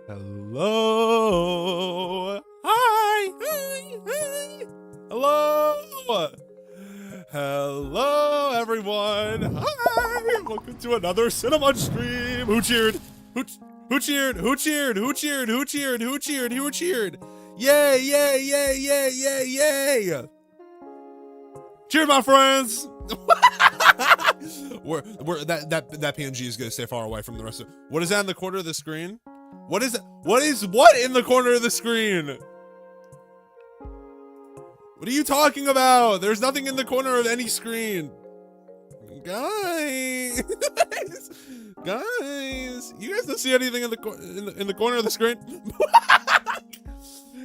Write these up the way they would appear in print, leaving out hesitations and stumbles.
Hello. Hi. Hello. Hello, everyone. Hi. Welcome to another Cinnamunch stream. Who cheered? Who cheered? Who cheered? Who cheered? Who cheered? Who cheered? Who cheered? Yay, yay, yay, yay, yay, yay. Cheer, my friends. that PNG is gonna stay far away from the rest of it. What is that in the corner of the screen? What is it? What in the corner of the screen? What are you talking about? There's nothing in the corner of any screen. Guys, you guys don't see anything in the corner of the screen?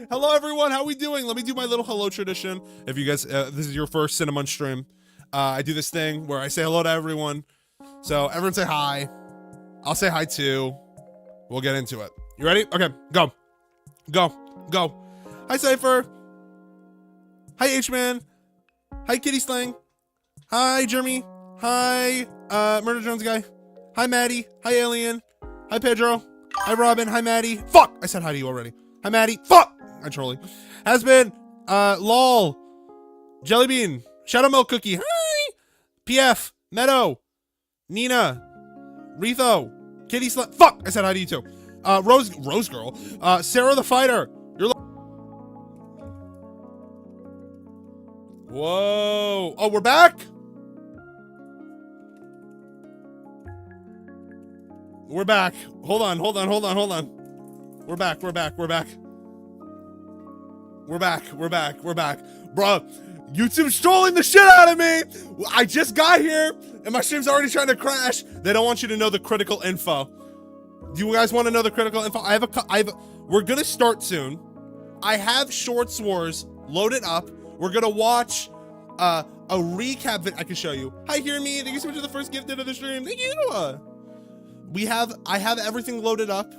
Hello, everyone. How we doing? Let me do my little hello tradition. If you guys, this is your first Cinnamunch stream, I do this thing where I say hello to everyone. So everyone say hi. I'll say hi too. We'll get into it. You ready? Okay, go. Hi, Cypher. Hi, H-Man. Hi, Kitty Slang. Hi, Jeremy. Hi, Murder Jones guy. Hi, Maddie. Hi, Alien. Hi, Pedro. Hi, Robin. Hi, Maddie. Fuck! I said hi to you already. Hi, Maddie. Fuck! I'm trolling. Has been, lol. Jellybean. Shadow Milk Cookie. Hi! PF. Meadow. Nina. Retho. Kitty Slut. Fuck! I said hi to you too. Rose Girl. Sarah the Fighter. You're whoa. Oh, we're back? We're back. Hold on. We're back. Bruh, YouTube's trolling the shit out of me. I just got here and my stream's already trying to crash. They don't want you to know the critical info. Do you guys want to know the critical info? We're gonna start soon. I have Shorts Wars loaded up. We're gonna watch a recap video. I can show you. Hi, Hear Me. Thank you so much for the first gifted of the stream. Thank you. I have everything loaded up.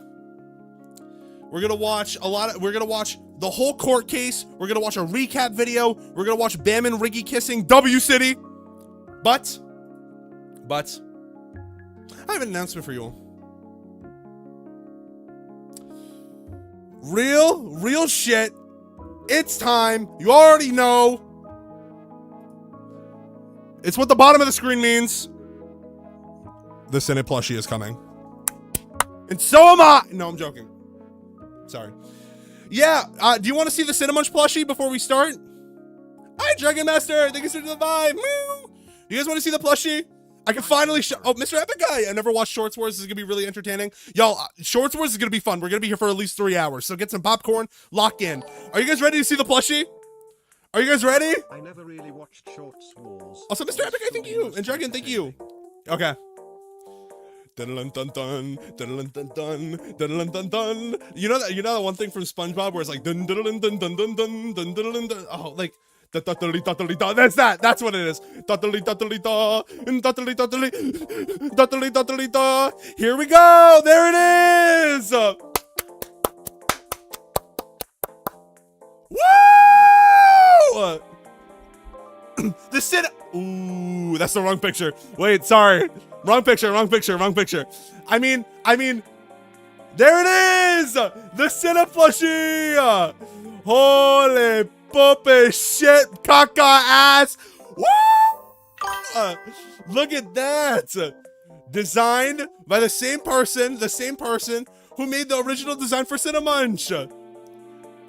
We're gonna watch the whole court case. We're gonna watch a recap video. We're gonna watch Bam and Riggy kissing W City. But I have an announcement for you all. Real shit. It's time. You already know. It's what the bottom of the screen means. The Senate plushie is coming. And so am I. No, I'm joking. Sorry. Yeah, do you want to see the Cinnamunch plushie before we start? Hi, Dragon Master. Thank you so much for the vibe. Woo. You guys want to see the plushie? I can finally show. Oh, Mr. Epic Guy. I never watched Shorts Wars. This is going to be really entertaining. Y'all, Shorts Wars is going to be fun. We're going to be here for at least 3 hours. So get some popcorn, lock in. Are you guys ready to see the plushie? Are you guys ready? I never really watched Shorts Wars. Also, Mr. Epic Guy, thank you. And Dragon, thank you. Okay. You know that one thing from SpongeBob where it's like dun dun dun dun dun dun dun dun dun dun. Oh, like that's what it is. Here we go. There it is. Woo! The Cin. Ooh, that's the wrong picture. Wait, sorry. Wrong picture. I mean, there it is! The Cinna plushie! Holy poopy shit, caca ass! Woo! Look at that! Designed by the same person who made the original design for Cinnamunch.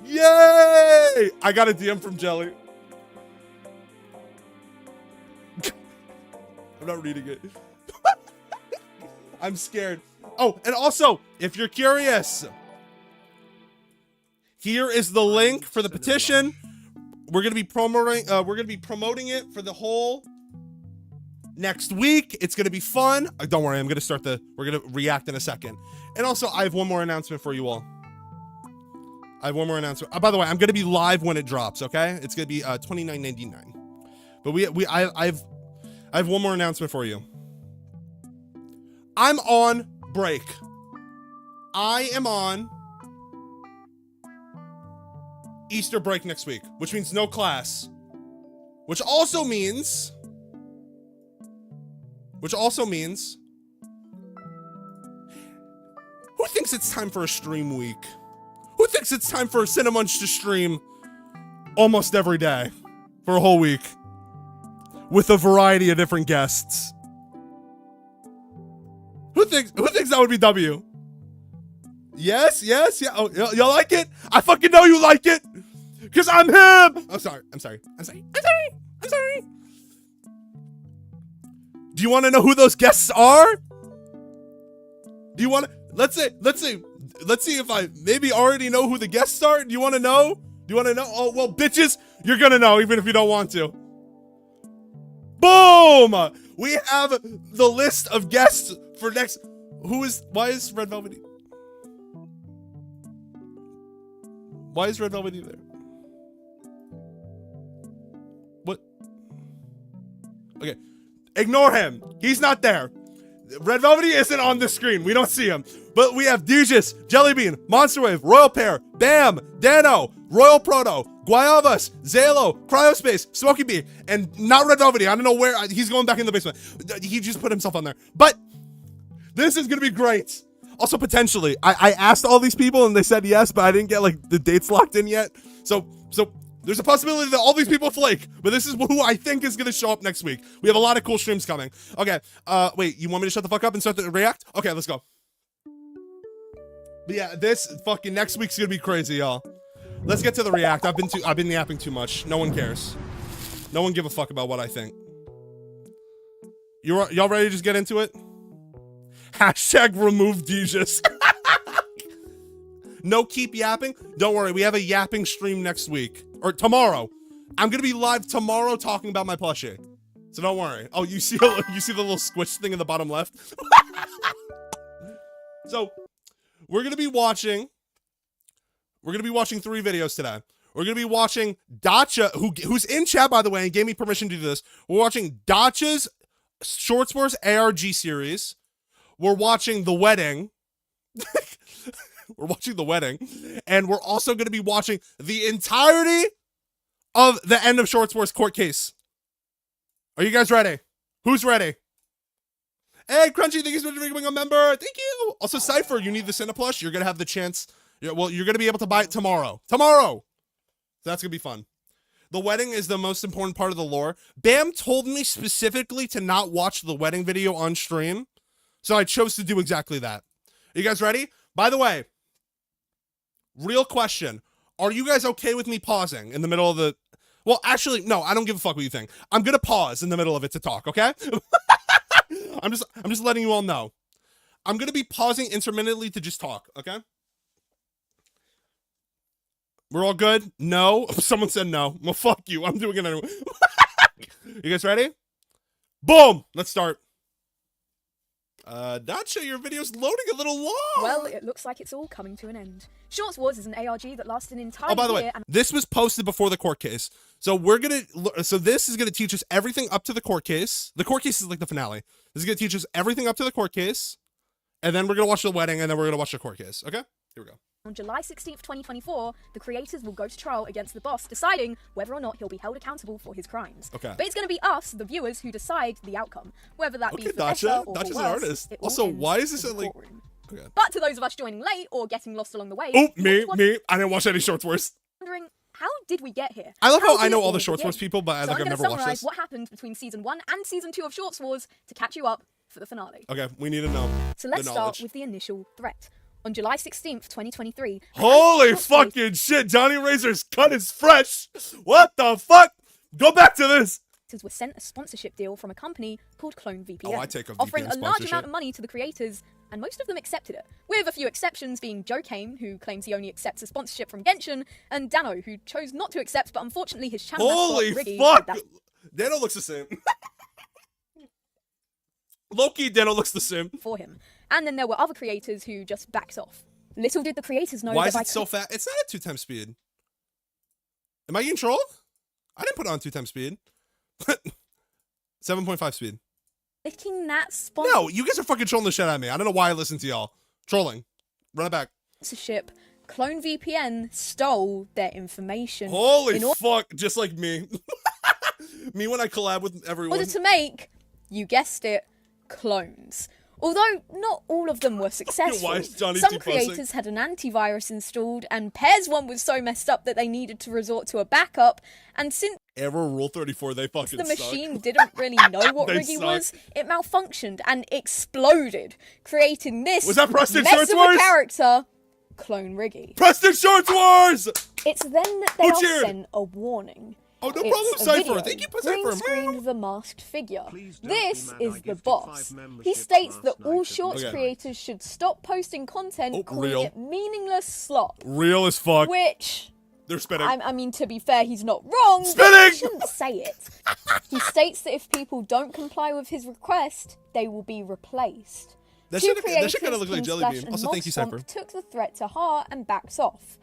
Yay! I got a DM from Jelly. I'm not reading it. I'm scared. Oh, and also, if you're curious, here is the link for the petition. We're gonna be promoting it for the whole next week. It's gonna be fun. Don't worry, we're gonna react in a second. And also, I have one more announcement for you all. By the way, I'm gonna be live when it drops, okay? It's gonna be $29.99. But I have one more announcement for you. I'm on break. I am on Easter break next week, which means no class. Which also means who thinks thinks it's time for a stream week? Who thinks it's time for Cinnamunch to stream almost every day for a whole week with a variety of different guests? Who thinks that would be W? Yes, yeah. Oh, y'all like it? I fucking know you like it, cause I'm him. I'm sorry. Do you want to know who those guests are? Do you want to? Let's see if I maybe already know who the guests are. Do you want to know? Do you want to know? Oh, well, bitches, you're gonna know even if you don't want to. Boom! We have the list of guests for next. Why is Red Velvety? Why is Red Velvety there? What? Okay. Ignore him. He's not there. Red Velvety isn't on the screen. We don't see him. But we have Deegis, Jellybean, Monsterwave, Royal Pear, Bam, Dano, Royal Proto, Guayavas, Zalo, Cryospace, Smokey Bee, and not Red Velvety. I don't know where. He's going back in the basement. He just put himself on there. But this is going to be great. Also, potentially, I asked all these people and they said yes, but I didn't get like the dates locked in yet. So there's a possibility that all these people flake, but this is who I think is going to show up next week. We have a lot of cool streams coming. Okay, wait, you want me to shut the fuck up and start the react? Okay, let's go. But yeah, this fucking next week's going to be crazy, y'all. Let's get to the react. I've been yapping too much. No one cares. No one give a fuck about what I think. Y'all ready to just get into it? Hashtag remove Deegis. No keep yapping. Don't worry, we have a yapping stream next week. Or tomorrow. I'm gonna be live tomorrow talking about my plushie. So don't worry. Oh, you see the little squish thing in the bottom left? So we're gonna be watching 3 videos today. We're gonna be watching Dacha, who's in chat by the way and gave me permission to do this. We're watching Dacha's Short Wars ARG series. We're watching The Wedding. We're watching The Wedding. And we're also going to be watching the entirety of the end of Short Wars court case. Are you guys ready? Who's ready? Hey, Crunchy, thank you so much for becoming a member. Thank you. Also, Cypher, you need the Cineplush. You're going to have the chance. Well, you're going to be able to buy it tomorrow. So that's going to be fun. The Wedding is the most important part of the lore. Bam told me specifically to not watch the Wedding video on stream. So I chose to do exactly that. Are you guys ready? By the way, real question. Are you guys okay with me pausing in the middle of the... Well, actually, no, I don't give a fuck what you think. I'm going to pause in the middle of it to talk, okay? I'm just letting you all know. I'm going to be pausing intermittently to just talk, okay? We're all good? No? Someone said no. Well, fuck you. I'm doing it anyway. You guys ready? Boom! Let's start. Dacha, your video's loading a little long. Well, it looks like it's all coming to an end. Shorts Wars is an ARG that lasted an entire year. Oh, by the way, this was posted before the court case. So this is gonna teach us everything up to the court case. The court case is like the finale. This is gonna teach us everything up to the court case, and then we're gonna watch The Wedding, and then we're gonna watch the court case. Okay? Here we go. On July 16th, 2024, the creators will go to trial against the boss, deciding whether or not he'll be held accountable for his crimes. Okay. But it's going to be us, the viewers, who decide the outcome, whether that be for Dacha. better or Dacha's for an worse. artist. It all Also, ends why is this in the like... courtroom. Okay. But to those of us joining late or getting lost along the way, Me. I didn't watch any Short Wars. wondering, how did we get here? I love how did I it know all the all Short Wars begin? people, but So I've I'm never going to watched summarize this. what happened between Season 1 and Season 2 of Shorts Wars to catch you up for the finale. Okay, we need to know. So let's the start knowledge. with the initial threat. On July 16th, 2023... Holy fucking shit, Johnny Razor's cut is fresh. What the fuck? Go back to this. Were sent a sponsorship deal from a company called Clone VPN, Oh, I take a offering VPN a large sponsorship. amount of money to the creators, and most of them accepted it, with a few exceptions being Joe Kane, who claims he only accepts a sponsorship from Genshin, and Dano, who chose not to accept, but unfortunately his channel Holy mascot, Riggy, fuck. that's Dano looks the same. Loki, Dano looks the same. for him. And then there were other creators who just backed off. Little did the creators know Why that is by it so fast? It's not at 2 times speed. Am I getting trolled? I didn't put it on 2 times speed. 7.5 speed. clicking that sponsor No, you guys are fucking trolling the shit out of me. I don't know why I listen to y'all. Trolling. Run it back. sponsorship, Clone VPN stole their information. Holy in fuck, just like me. Me when I collab with everyone. order to make, you guessed it, clones. Although not all of them were successful, Why is Johnny some depressing? creators had an antivirus installed, and Pear's one was so messed up that they needed to resort to a backup, and since Error Rule 34, they fucking the suck. machine didn't really know what They Riggy suck. was, it malfunctioned and exploded, creating this Was that Preston mess Shorts of Wars? a character, Clone Riggy. Preston Shorts Wars! It's then that they Who are cheered? sent a warning. Oh, no It's problem, a Cypher. video, Thank you, green Cypher. screened the masked figure. Please don't This be mad, is I the gifted boss. 5 He memberships states last that all night. shorts Okay. creators should stop posting content, Oh, calling real. it meaningless slop. Real as fuck. Which, They're spitting. I mean, to be fair, he's not wrong, but Spitting! he shouldn't say it. He states that if people don't comply with his request, they will be replaced. That Two shit creators, kinda look like King Jelly Slash Bean. and Also, thank you, Mogswamp, Cypher. took the threat to heart and backs off.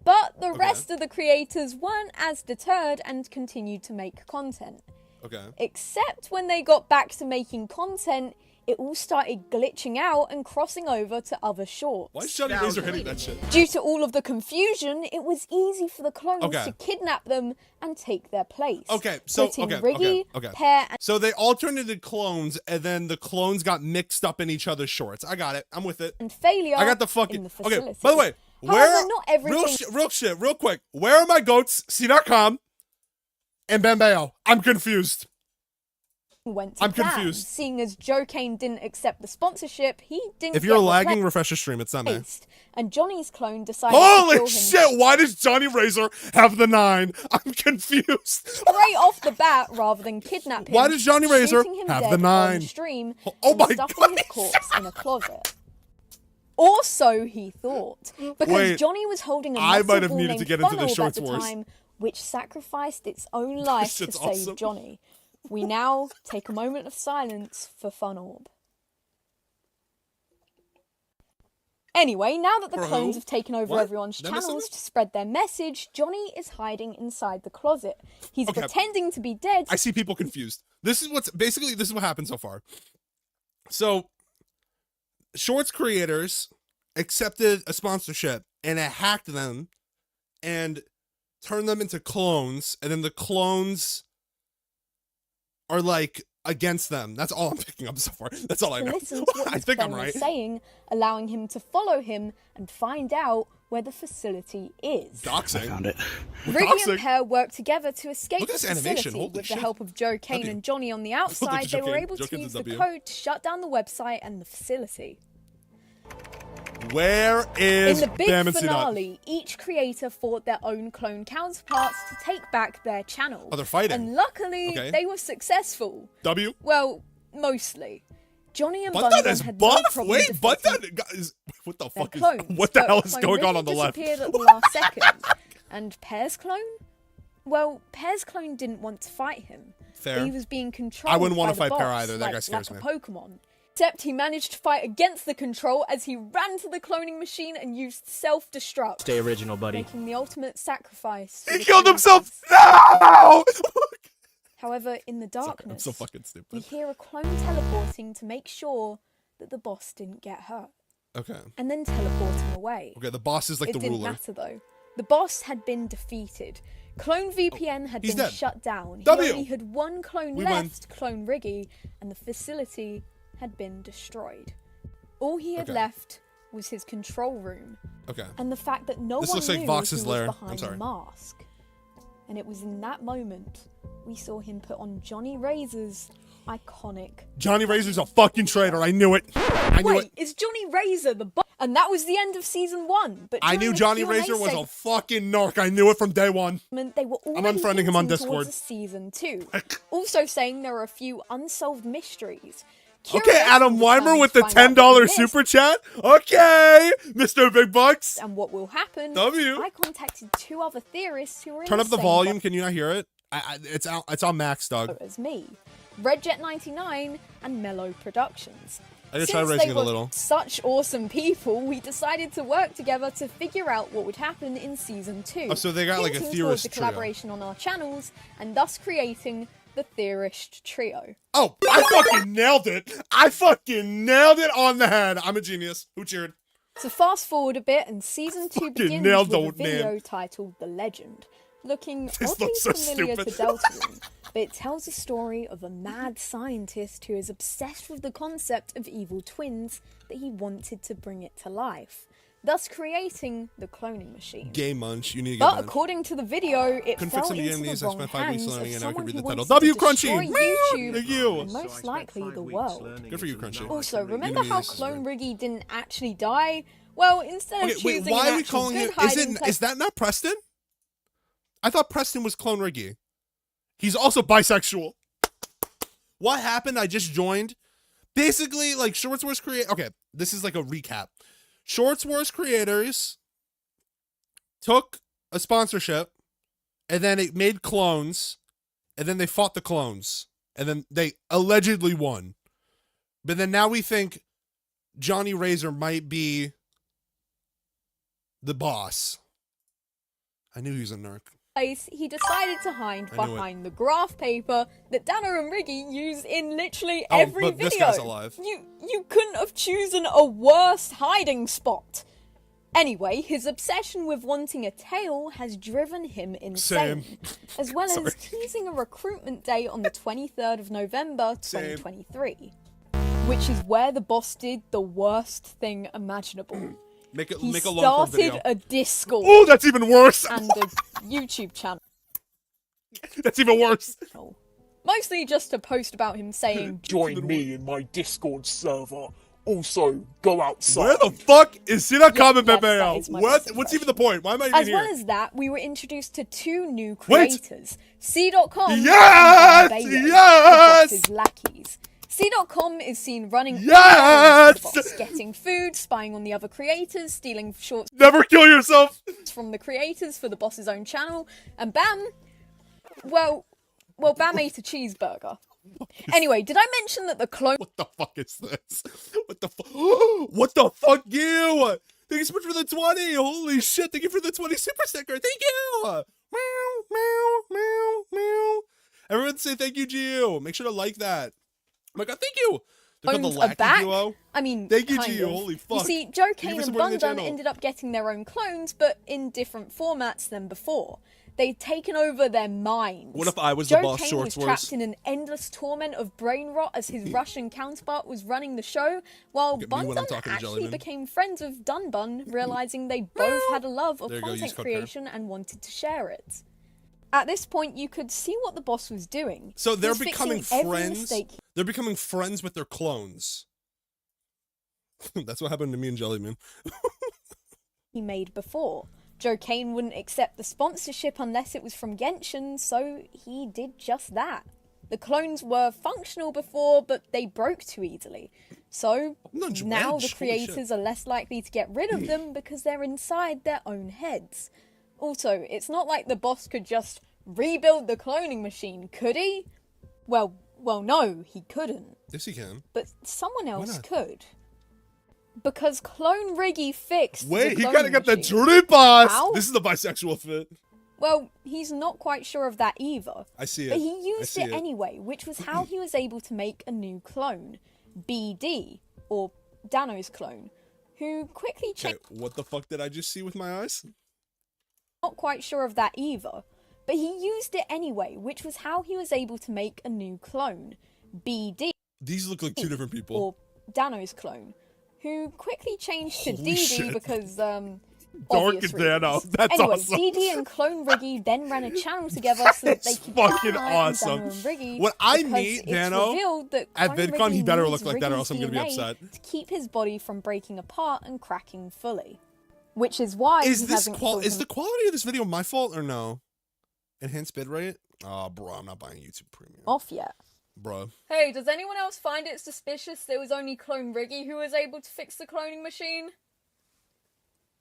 But the rest of the creators weren't as deterred and continued to make content. Okay. Except when they got back to making content, it all started glitching out and crossing over to other shorts. Why is Johnny Razor hitting that shit? Due to all of the confusion, it was easy for the clones Okay. to kidnap them and take their place. Okay, so, putting okay, Riggy, okay. Pear, and So they all turned into clones, and then the clones got mixed up in each other's shorts. I got it. I'm with it. Failure I got the in fucking... the Okay, facility. by the way, However, where... not everything real quick. Where are my goats? C.com and Bambeo. I'm confused. went to I'm plan. confused. Seeing as Joe Kane didn't accept the sponsorship, he didn't If you're get lagging, refresh your stream. It's not me. replaced. And Johnny's clone decided to Holy kill him shit! Why does Johnny Razor have the 9? I'm confused. straight off the bat rather than kidnap him. Why does Johnny Razor shooting him have dead the 9? on stream Oh and my stuffing God. his corpse in a closet. Or so he thought, because Wait, Johnny was holding a I metal might have ball needed to named get into the Funnel Shorts at the Wars. time, which sacrificed its own life to shit's save awesome. Johnny. We now take a moment of silence for Funorb. Anyway, now that the For clones who? have taken over What? everyone's Nemesis? channels to spread their message, Johnny is hiding inside the closet. He's Okay. pretending to be dead. I see people confused. This is what happened so far. So, Shorts creators accepted a sponsorship and it hacked them and turned them into clones, and then the clones are like against them. That's all I'm picking up so far. That's all I to know. listen to what I his think I'm clone right. is saying, allowing him to follow him and find out where the facility is. Doxing. Found it. Riggy Doxing. and Pear worked together to escape Look the at this animation, facility. holy With shit. the help of Joe Kane W. and Johnny on the Look outside, at they Joe were Kane. able Joe to Kane's use a the W. code to shut down the website and the facility. Where In is the big Bam and C-Dot? finale, each creator fought their own clone counterparts to take back their channel. Oh, they're fighting. And luckily, Okay. they were successful. W? Well, mostly. Johnny and Buntan Buntan is had no buff? problem Wait, defeating Buntan is... What the their fuck clones, is... What the but hell is Clone going on Riggy the left? disappeared at the last second. And Pear's clone? Well, Pear's clone didn't want to fight him. Fair. He was being controlled I wouldn't want wanna to fight Pear boss, either. That guy like scares a me. Pokemon. Except he managed to fight against the control as he ran to the cloning machine and used self-destruct, Stay original, buddy. making the ultimate sacrifice. for He the killed clone himself! race. No! However, in the I'm darkness, so fucking we stupid. hear a clone teleporting to make sure that the boss didn't get hurt, Okay. and then teleporting away. Okay, the boss is like It the didn't ruler. matter though. The boss had been defeated. Clone VPN had he's been dead. shut down. He W. only had one clone We win. left, Clone Riggy, and the facility had been destroyed. All he had Okay. left was his control room, Okay. and the fact that no This one looks like knew Vox's he lair. was I'm behind sorry. the mask. And it was in that moment we saw him put on Johnny Razor's iconic. Johnny Razor's a fucking traitor. I knew it. I knew Wait, it. is Johnny Razor the boss? And that was the end of season 1. But I during knew the Johnny Q&A Razor was a segment, fucking narc. I knew it from day one. they were already unfriending him on hinting Discord. towards a season 2. Also saying there are a few unsolved mysteries. Okay, Curious Adam and Weimer determined with to the find out $10 what we missed super chat. Okay, Mr. Big Bucks. and what will happen. W. I contacted 2 other theorists who were Turn in up the same volume. Can you not hear it? It's out. It's on max, dog. boat as me. Redjet99 and Mellow Productions. I just tried Since raising they it a were little. such awesome people, we decided to work together to figure out what would happen in season 2. Oh, so they got, like, a hinting theorist towards the trio. collaboration on our channels, and thus creating the Theorist Trio. Oh, I fucking nailed it. I fucking nailed it on the head. I'm a genius. Who cheered? So fast forward a bit, and season 2 begins nailed with a the video name. titled "The Legend," looking This oddly looks so familiar to stupid. Deltarune, but it tells the story of a mad scientist who is obsessed with the concept of evil twins that he wanted to bring it to life, thus creating the cloning machine. Game Munch, you need to get But Munch. according to the video, it Couldn't fell fix any into of the these. I wrong spent 5 weeks hands learning of and now I can someone read who the title. wants to W Crunchy! destroy YouTube Thank you. and most likely the world. Good for you, Crunchy. Also, remember Give me how this. Clone Riggy didn't actually die? Well, instead Okay, of wait, choosing why an are we actual calling good it? hiding place, Is that not Preston? I thought Preston was Clone Riggy. He's also bisexual. What happened? I just joined. Basically, like Shorts Wars create. Okay, this is like a recap. Shorts Wars creators took a sponsorship, and then it made clones, and then they fought the clones, and then they allegedly won. But then now we think Johnny Razor might be the boss. I knew he was a narc. he decided to hide I knew it. behind the graph paper that Dano and Riggy use in literally Oh, every but video. this guy's alive. You couldn't have chosen a worse hiding spot. Anyway, his obsession with wanting a tail has driven him insane, Same. as well Sorry. as teasing a recruitment day on the 23rd of November, 2023, which is where the boss did the worst thing imaginable. Make He a long form started video. a Discord Oh, that's even worse. and a YouTube channel. That's even worse. Mostly just to post about him saying, Join me in my Discord server. Also, go outside. Where the fuck is Sina Kame that Pepeo? is my What? best What's even the point? Why am I even as here? well as that, we were introduced to 2 new Wait. creators, C.com Yes! and Bayo, Yes! the boss's lackeys. C.com is seen running Yes! for the boss, getting food, spying on the other creators, stealing shorts Never kill yourself. from the creators for the boss's own channel, and Bam, well, Bam ate a cheeseburger. Anyway, did I mention that the clone What the fuck is this? What the fuck? What the fuck, you? Thank you so much for the 20. Holy shit. Thank you for the 20 super sticker. Thank you. Meow, meow, meow, meow. Everyone say thank you, Gio. Make sure to like that. Oh my god, thank you. They're called the clones are Lackey back? Duo. I mean, Thank you, kind Gio. of. Holy You fuck. see, Joe Thank you Kane for and supporting the Bun Dun channel. ended up getting their own clones, but in different formats than before. They'd taken over their minds. What if I was the Joe boss, Kane Shorts was Wars? trapped in an endless torment of brain rot as his Russian counterpart was running the show, while Look at me Bun when I'm Dun talking to actually Jellyman. became friends with Dun Bun, realizing they both had a love of There you go, use content code card. creation and wanted to share it. At this point, you could see what the boss was doing. So He they're was fixing becoming every friends. mistake They're becoming friends with their clones. That's what happened to me and Jellyman. he made before. Joe Kane wouldn't accept the sponsorship unless it was from Genshin, so he did just that. The clones were functional before, but they broke too easily. So Not dredge, now the holy shit. creators are less likely to get rid of them because they're inside their own heads. Also, it's not like the boss could just rebuild the cloning machine, could he? Well, no, he couldn't. Yes, he can. But someone else not? could. Because Clone Riggy fixed Wait, the he gotta cloning get the machine. tripas. How? This is the bisexual fit. Well, he's not quite sure of that either. I see it. But he I used see it anyway, which was how he was able to make a new clone, BD, or Dano's clone, who quickly Okay, changed. what the fuck did I just see with my eyes? Not quite sure of that either. But he used it anyway, which was how he was able to make a new clone, BD, These look like two different people. or Dano's clone, who quickly changed to Holy DD shit. because, Dark obvious Dano. reasons. That's anyway, awesome. DD and Clone Riggy then ran a channel together so that they That's could fucking keep an eye on awesome. Dano and Riggy. When I because meet it's Dano revealed that at Clone VidCon, he Riggy better needs look like that or else I'm gonna be Riggy's upset. DNA to keep his body from breaking apart and cracking fully. Which is why Is he this hasn't killed is him the quality of this video my fault or no? Enhanced bitrate? Oh, bro, I'm not buying YouTube Premium. off yet. Bro. Hey, does anyone else find it suspicious there was only Clone Riggy who was able to fix the cloning machine?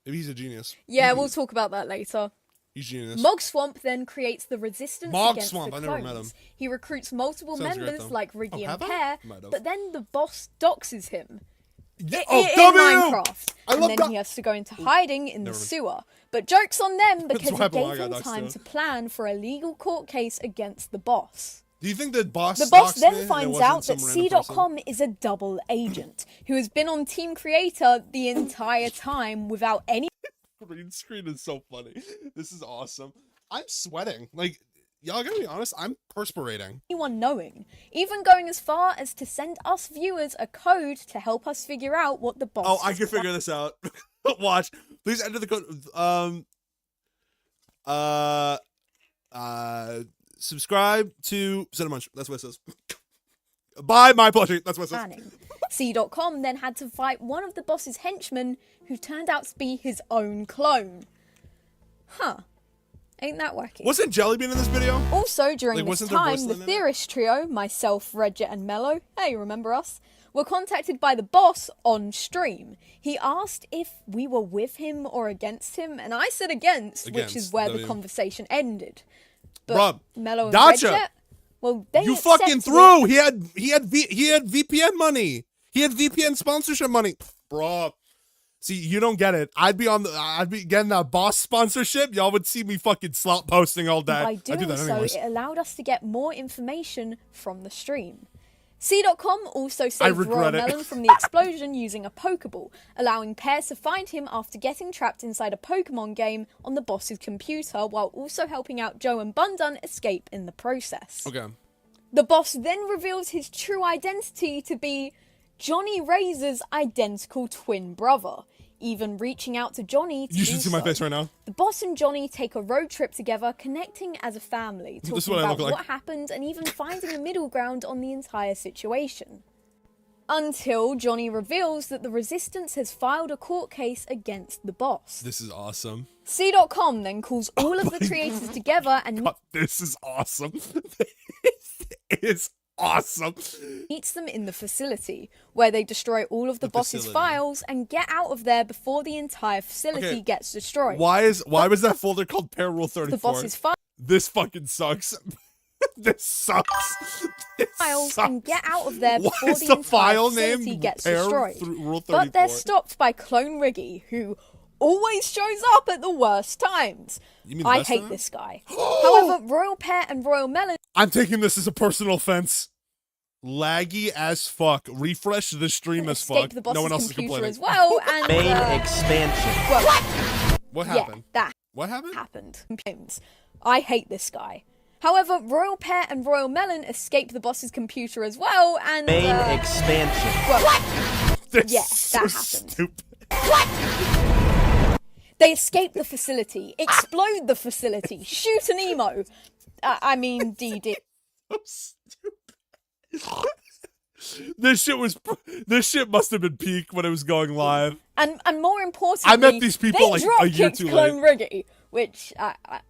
Maybe he's a genius. Yeah, we'll talk about that later. He's genius. Mog Swamp then creates the resistance Mog against Swamp, the I clones. never met him. He recruits multiple Sounds great, members though. like Riggy Oh, and have I? Pear, Might have. but then the boss doxes him. Yeah, In W! Minecraft. I And love then that. he has to go into hiding in the Never mind. sewer. But joke's on them because what it happened when gave I him got doxed, time too. to plan for a legal court case against the boss. Do you think the boss? The boss stalks me then and it finds wasn't out that some random person? C.com is a double agent who has been on Team Creator the entire time without any Green screen is so funny. This is awesome. I'm sweating. Like, y'all gotta be honest, I'm perspirating. anyone knowing, even going as far as to send us viewers a code to help us figure out what the boss Oh, I is can figure this out. Watch. Please enter the code. Subscribe to Cinnamunch. That's what it says. Buy my plushie. That's what it says. planning. C.com then had to fight one of the boss's henchmen who turned out to be his own clone. Huh. Ain't that wacky? Wasn't Jellybean in this video? Also, during Like, this wasn't there time, voice the limit? Theorist trio, myself, Redjet, and Mello, hey, remember us? Were contacted by the boss on stream. He asked if we were with him or against him, and I said against, which is Against, where the W. conversation ended. But Bruh, Mello and Dacha, Redjet, well, they You fucking accepted threw. it. He had VPN money. He had VPN sponsorship money. Bro. See, you don't get it. I'd be getting that boss sponsorship. Y'all would see me fucking slot posting all day. By I do doing that so, anyways. it allowed us to get more information from the stream. C.com also saved Royal regret it. Melon from the explosion using a Pokeball, allowing pairs to find him after getting trapped inside a Pokemon game on the boss's computer, while also helping out Joe and Bundun escape in the process. Okay. The boss then reveals his true identity to be Johnny Razor's identical twin brother, even reaching out to Johnny to You should do see my so. face right now. The boss and Johnny take a road trip together, connecting as a family, This is talking what I about look like. what happened and even finding a middle ground on the entire situation. Until Johnny reveals that the Resistance has filed a court case against the boss. This is awesome. C.com then calls all of the creators together and God, this is awesome. This is awesome. meets them in the facility, where they destroy all of the boss's facility. files and get out of there before the entire facility Okay. gets destroyed. Why was that folder called Pair Rule 34? The boss's This fucking sucks. This sucks. This files sucks. and get out of there Why before is the the entire file facility name gets Pair destroyed. Rule 34? But they're stopped by Clone Riggy, who always shows up at the worst times. You mean the I best hate time? this guy. However, Royal Pear and Royal Melon I'm taking this as a personal offense. Laggy as fuck. Refresh the stream as fuck. escaped the boss's No one else is computer complaining. as well, and Main expansion. well, What yeah, happened? that What happened? happened. I hate this guy. However, Royal Pear and Royal Melon escape the boss's computer as well, and Main expansion. well, This yeah, is so that happened. stupid. they escape the facility, explode the facility, shoot an emo. I mean, DD. This shit must have been peak when it was going live. And more importantly, I met these people, they like, a drop year kicked too Clone Riggy, which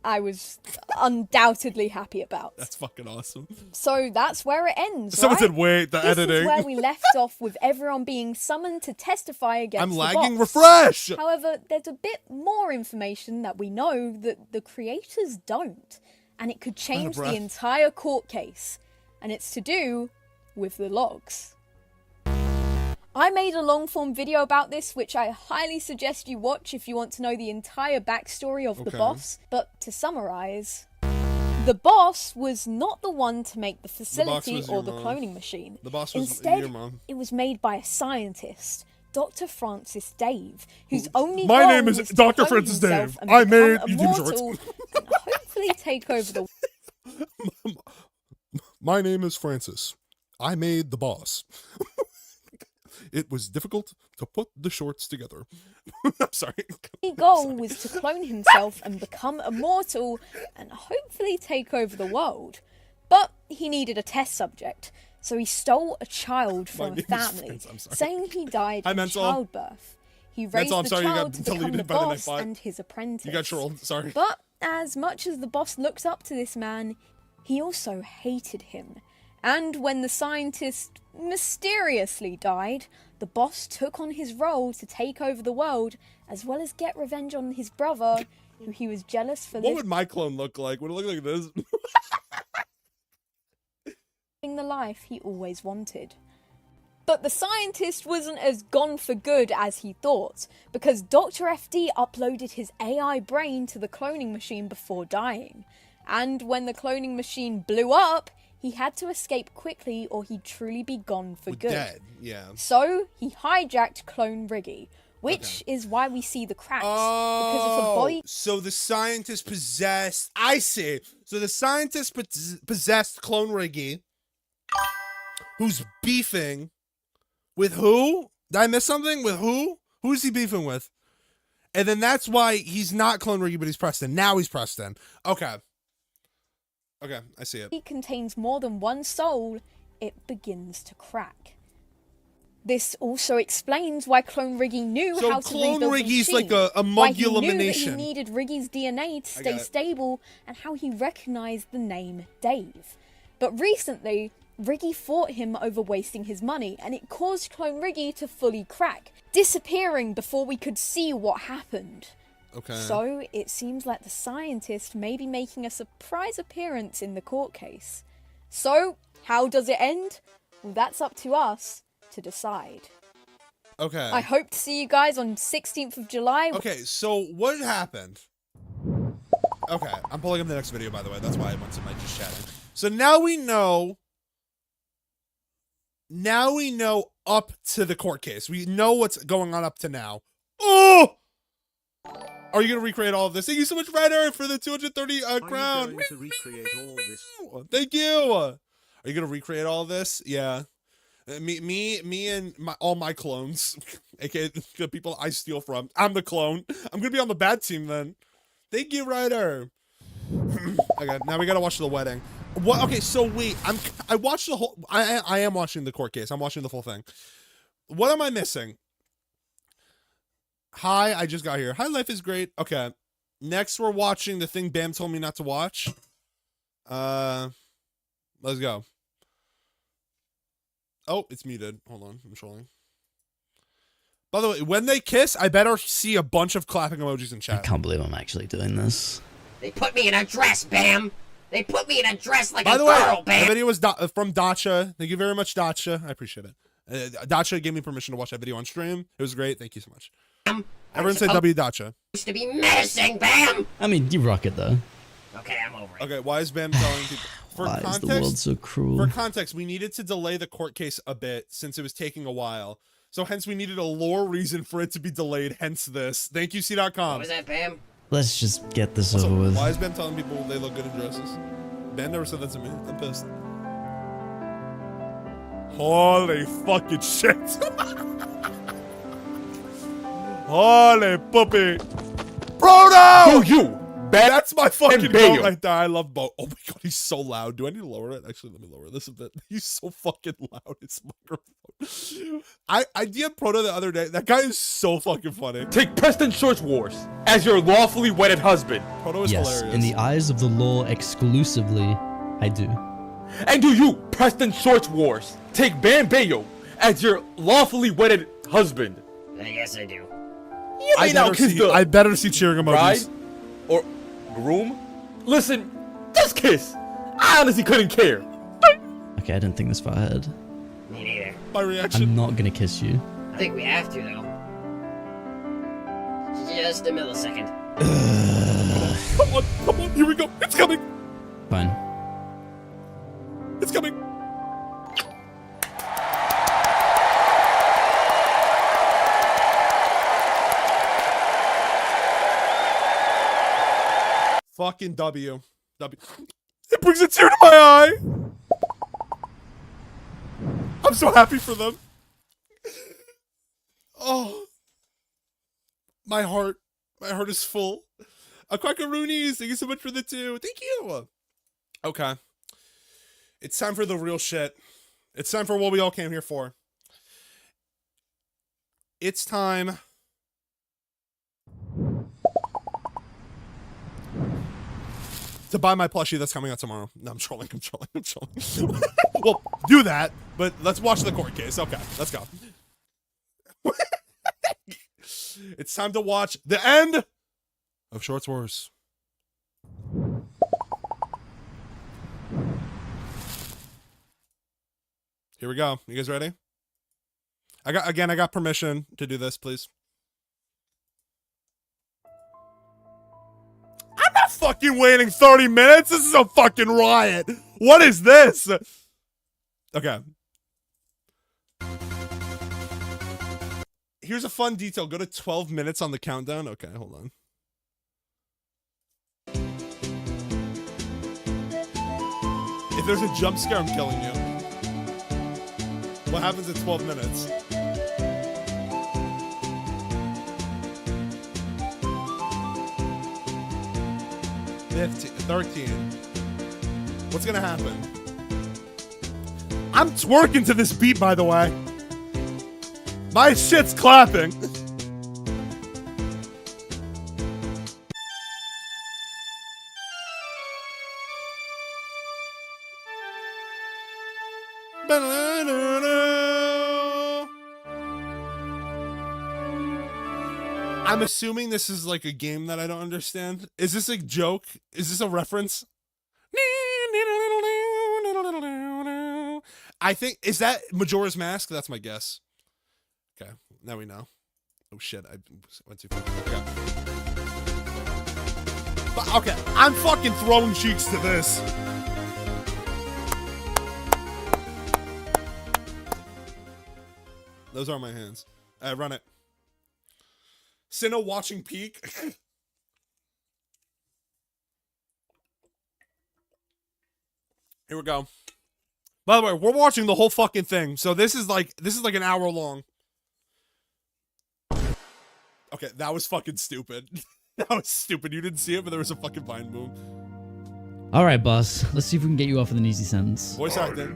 I was undoubtedly happy about. That's fucking awesome. So that's where it ends. Someone right? said, wait, the This editing. is where we left off with everyone being summoned to testify against I'm the lagging. boss. Refresh! However, there's a bit more information that we know that the creators don't, and it could change the breath. entire court case, and it's to do with the logs. I made a long-form video about this, which I highly suggest you watch if you want to know the entire backstory of the Okay. boss. But to summarize, the boss was not the one to make the facility was or your the mom. cloning machine. The boss was Instead, your mom. it was made by a scientist, Dr. Francis Dave, whose only My goal name is was to Dr. clone Francis himself Dave. and I become made YouTube immortal and hopefully take over the My name is Francis. I made the boss. It was difficult to put the shorts together. I'm sorry. only goal was to clone himself and become immortal and hopefully take over the world. But he needed a test subject, so he stole a child My from a name is family, Francis, I'm sorry. saying he died Hi, in Mental. childbirth. He raised Mental, I'm the sorry you got child to become deleted the by the boss next fight. and his apprentice. You got trolled. Sorry. But as much as the boss looked up to this man, he also hated him. And when the scientist mysteriously died, the boss took on his role to take over the world, as well as get revenge on his brother, who he was jealous for What would my clone look like? Would it look like this? living the life he always wanted. But the scientist wasn't as gone for good as he thought, because Dr. FD uploaded his AI brain to the cloning machine before dying. And when the cloning machine blew up, he had to escape quickly or he'd truly be gone for good. Dead, yeah. So he hijacked Clone Riggy, which is why we see the cracks. Because if a body... So the scientist possessed... I see. So the scientist possessed Clone Riggy, who's beefing with who? Did I miss something? With who? Who is he beefing with? And then that's why he's not Clone Riggy, but he's Preston. Now he's Preston. Okay. Okay, I see it. It contains more than one soul, it begins to crack. This also explains why Clone Riggy knew how to Clone rebuild the Riggy's machine, like a why mug he knew that elimination. he needed Riggy's DNA to I stay got it. stable, and how he recognized the name Dave. But recently, Riggy fought him over wasting his money, and it caused Clone Riggy to fully crack, disappearing before we could see what happened. Okay. So, it seems like the scientist may be making a surprise appearance in the court case. So, how does it end? Well, that's up to us to decide. Okay. I hope to see you guys on 16th of July. Okay, so what happened? Okay, I'm pulling up the next video, by the way. That's why I went to my just chatting. So now we know up to the court case. We know what's going on up to now. Oh! Are you going to recreate all of this? Thank you so much, Ryder, for the 230 crown. Are you going to recreate all this? Thank you. Are you going to recreate all of this? Yeah. Me and all my clones, aka the people I steal from. I'm the clone. I'm going to be on the bad team then. Thank you, Ryder. Okay, now we got to watch the wedding. What? Okay, so wait, I watched the whole. I am watching the court case. I'm watching the full thing. What am I missing? Hi, I just got here. Hi, life is great. Okay, next we're watching the thing Bam told me not to watch. Let's go. Oh, it's muted. Hold on, I'm trolling. By the way, when they kiss, I better see a bunch of clapping emojis in I chat. can't believe I'm actually doing this. They put me in a dress, Bam! They put me in a dress like By a the way, girl, the Bam! video was from Dacha. Thank you very much, Dacha. I appreciate it. Dacha gave me permission to watch that video on stream. It was great. Thank you so much. Everyone say W Dacha. Used to be menacing, Bam! I mean, you rock it though. Okay, I'm over it. Okay, why is Bam telling people? For Why is the world context, so cruel? for context, we needed to delay the court case a bit since it was taking a while. So hence we needed a lore reason for it to be delayed, hence this. Thank you, What C.com. was that, Bam? Let's just get this Also, over with. why is Ben telling people they look good in dresses? Ben never said that to me. I'm pissed. Holy fucking shit. Holy puppy. Brodo! Do you, Ben? That's my fucking and Bayo. boat right there. I love boat. Oh my god, he's so loud. Do I need to lower it? Actually, let me lower this a bit. He's so fucking loud. It's microphone. I DM'd Proto the other day. That guy is so fucking funny. Take Preston Shorts Wars as your lawfully wedded husband. Proto is Yes, hilarious. in the eyes of the law exclusively, I do. And do you, Preston Shorts Wars, take Bam Bayo as your lawfully wedded husband? I guess I do. You may now kiss the I better see cheering bride emojis. or groom. Listen, just kiss. I honestly couldn't care. Okay, I didn't think this far ahead. Me neither. My reaction. I'm not gonna kiss you. I think we have to, though. Just a millisecond. Come on, here we go. It's coming. Fine. It's coming. Fucking W. It brings a tear to my eye. I'm so happy for them. Oh. My heart is full. Aquacaroonies, thank you so much for the 2. Thank you. Okay. It's time for the real shit. It's time for what we all came here for. It's time to buy my plushie that's coming out tomorrow. No, I'm trolling. Well, do that, but let's watch the court case. Okay, let's go. It's time to watch the end of Shorts Wars. Here we go. You guys ready? I got permission to do this, please. I'm not fucking waiting 30 minutes. This is a fucking riot. What is this? Okay. Here's a fun detail. Go to 12 minutes on the countdown. Okay, hold on. If there's a jump scare, I'm killing you. What happens at 12 minutes? $15, $13. What's gonna happen? I'm twerking to this beat, by the way. My shit's clapping. I'm assuming this is like a game that I don't understand. Is this a joke? Is this a reference? I think, is that Majora's Mask? That's my guess. Okay, now we know. Oh shit, I went too far. Okay. But, okay, I'm fucking throwing cheeks to this. Those are my hands. Run it. Cinna watching peak. Here we go. By the way, we're watching the whole fucking thing. So this is like an hour long. Okay, that was fucking stupid. That was stupid. You didn't see it, but there was a fucking vine boom. All right, boss. Let's see if we can get you off with an easy sentence. Voice acting.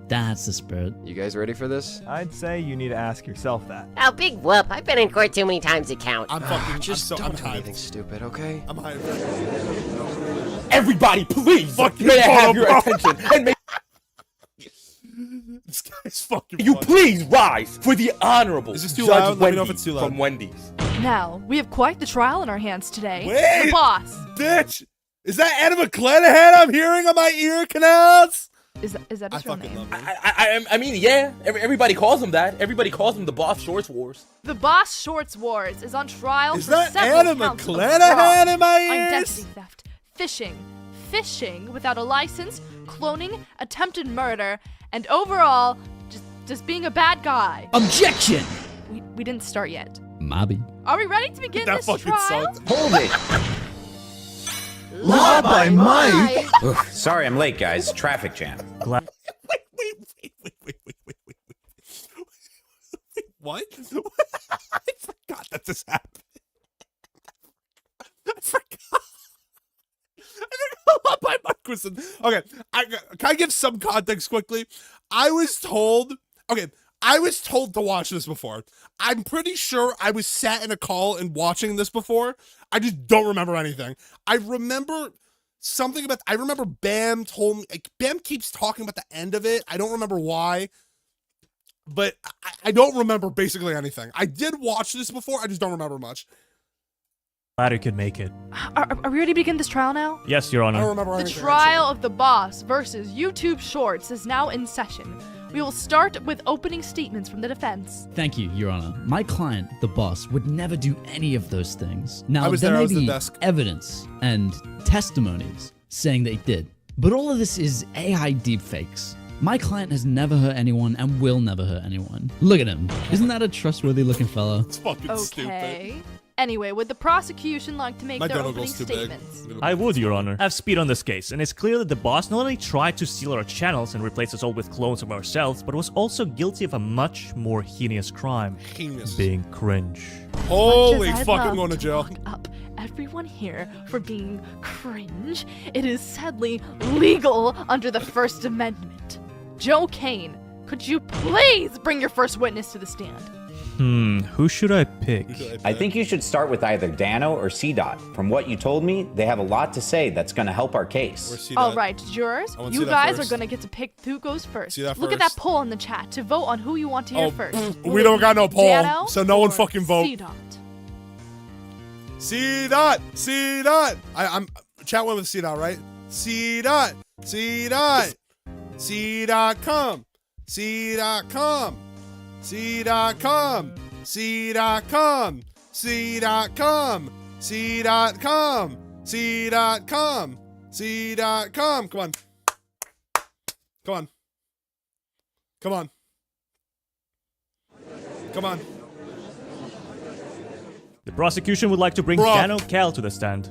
That's the spirit. You guys ready for this? I'd say you need to ask yourself that. Oh, big whoop. I've been in court too many times to count. I'm fucking Don't do hyped. anything stupid, okay? I'm hyped. Everybody, please, Fucking may I have your bro. attention and may This guy's fucking you funny. please rise for the honorable Is this too Judge loud? Let me know if Wendy it's too loud. from Wendy's. Now, we have quite the trial in our hands today. Wait! The boss. Bitch! Is that Anna McClanahan I'm hearing on my ear canals? Is that his I real fucking name? love him. I mean, yeah. Everybody calls him that. Everybody calls him the Boss Shorts Wars. The Boss Shorts Wars is on trial Is for that several Anna counts of McClanahan fraud, in my ears? identity theft, fishing without a license, cloning, attempted murder, and overall, just being a bad guy. Objection! We didn't start yet. Mobby. Are we ready to begin That this fucking trial? sucked. Hold it. Law by might. Sorry I'm late, guys. Traffic jam. Wait. What? I forgot that this happened. I forgot. My mic was in. Okay, can I give some context quickly? I was told to watch this before. I'm pretty sure I was sat in a call and watching this before. I just don't remember anything. I remember something about, I remember Bam told me, like, Bam keeps talking about the end of it. I don't remember why, but I don't remember basically anything. I did watch this before. I just don't remember much. Glad you could make it. Are we ready to begin this trial now? Yes, Your I Honor. don't remember The anything. trial of the boss versus YouTube Shorts is now in session. We will start with opening statements from the defense. Thank you, Your Honor. My client, the boss, would never do any of those things. Now, I was there there, I may was at the be desk. evidence and testimonies saying they did, but all of this is AI deepfakes. My client has never hurt anyone and will never hurt anyone. Look at him. Isn't that a trustworthy looking fellow? It's fucking stupid. Okay. Anyway, would the prosecution like to make My their dongle opening goes too big. statements? I would, Your Honor. I have speed on this case, and it's clear that the boss not only tried to steal our channels and replace us all with clones of ourselves, but was also guilty of a much more heinous crime. Heinous. Being cringe. Holy Much as I'd fuck, I'm love going to jail. lock up everyone here for being cringe, it is sadly legal under the First Amendment. Joe Kane, could you please bring your first witness to the stand? Who should I pick? I think you should start with either Dano or CDOT. From what you told me, they have a lot to say that's going to help our case. Where's C-Dot? All right, jurors, I wanna you see that guys first. are gonna get to pick who goes first. See that Look at that first. poll in the chat to vote on who you want to hear Oh, first. we don't got no poll, Dano so no one or fucking vote. C-Dot? C-Dot, C-Dot. I'm chat one with C-Dot, right? C-Dot, C-Dot, C.com, C.com, C.com, C.com, C.com, C.com, C.com, C.com. Come on. Come on. Come on. Come on. The prosecution would like to bring Bruh. Dano Cal to the stand.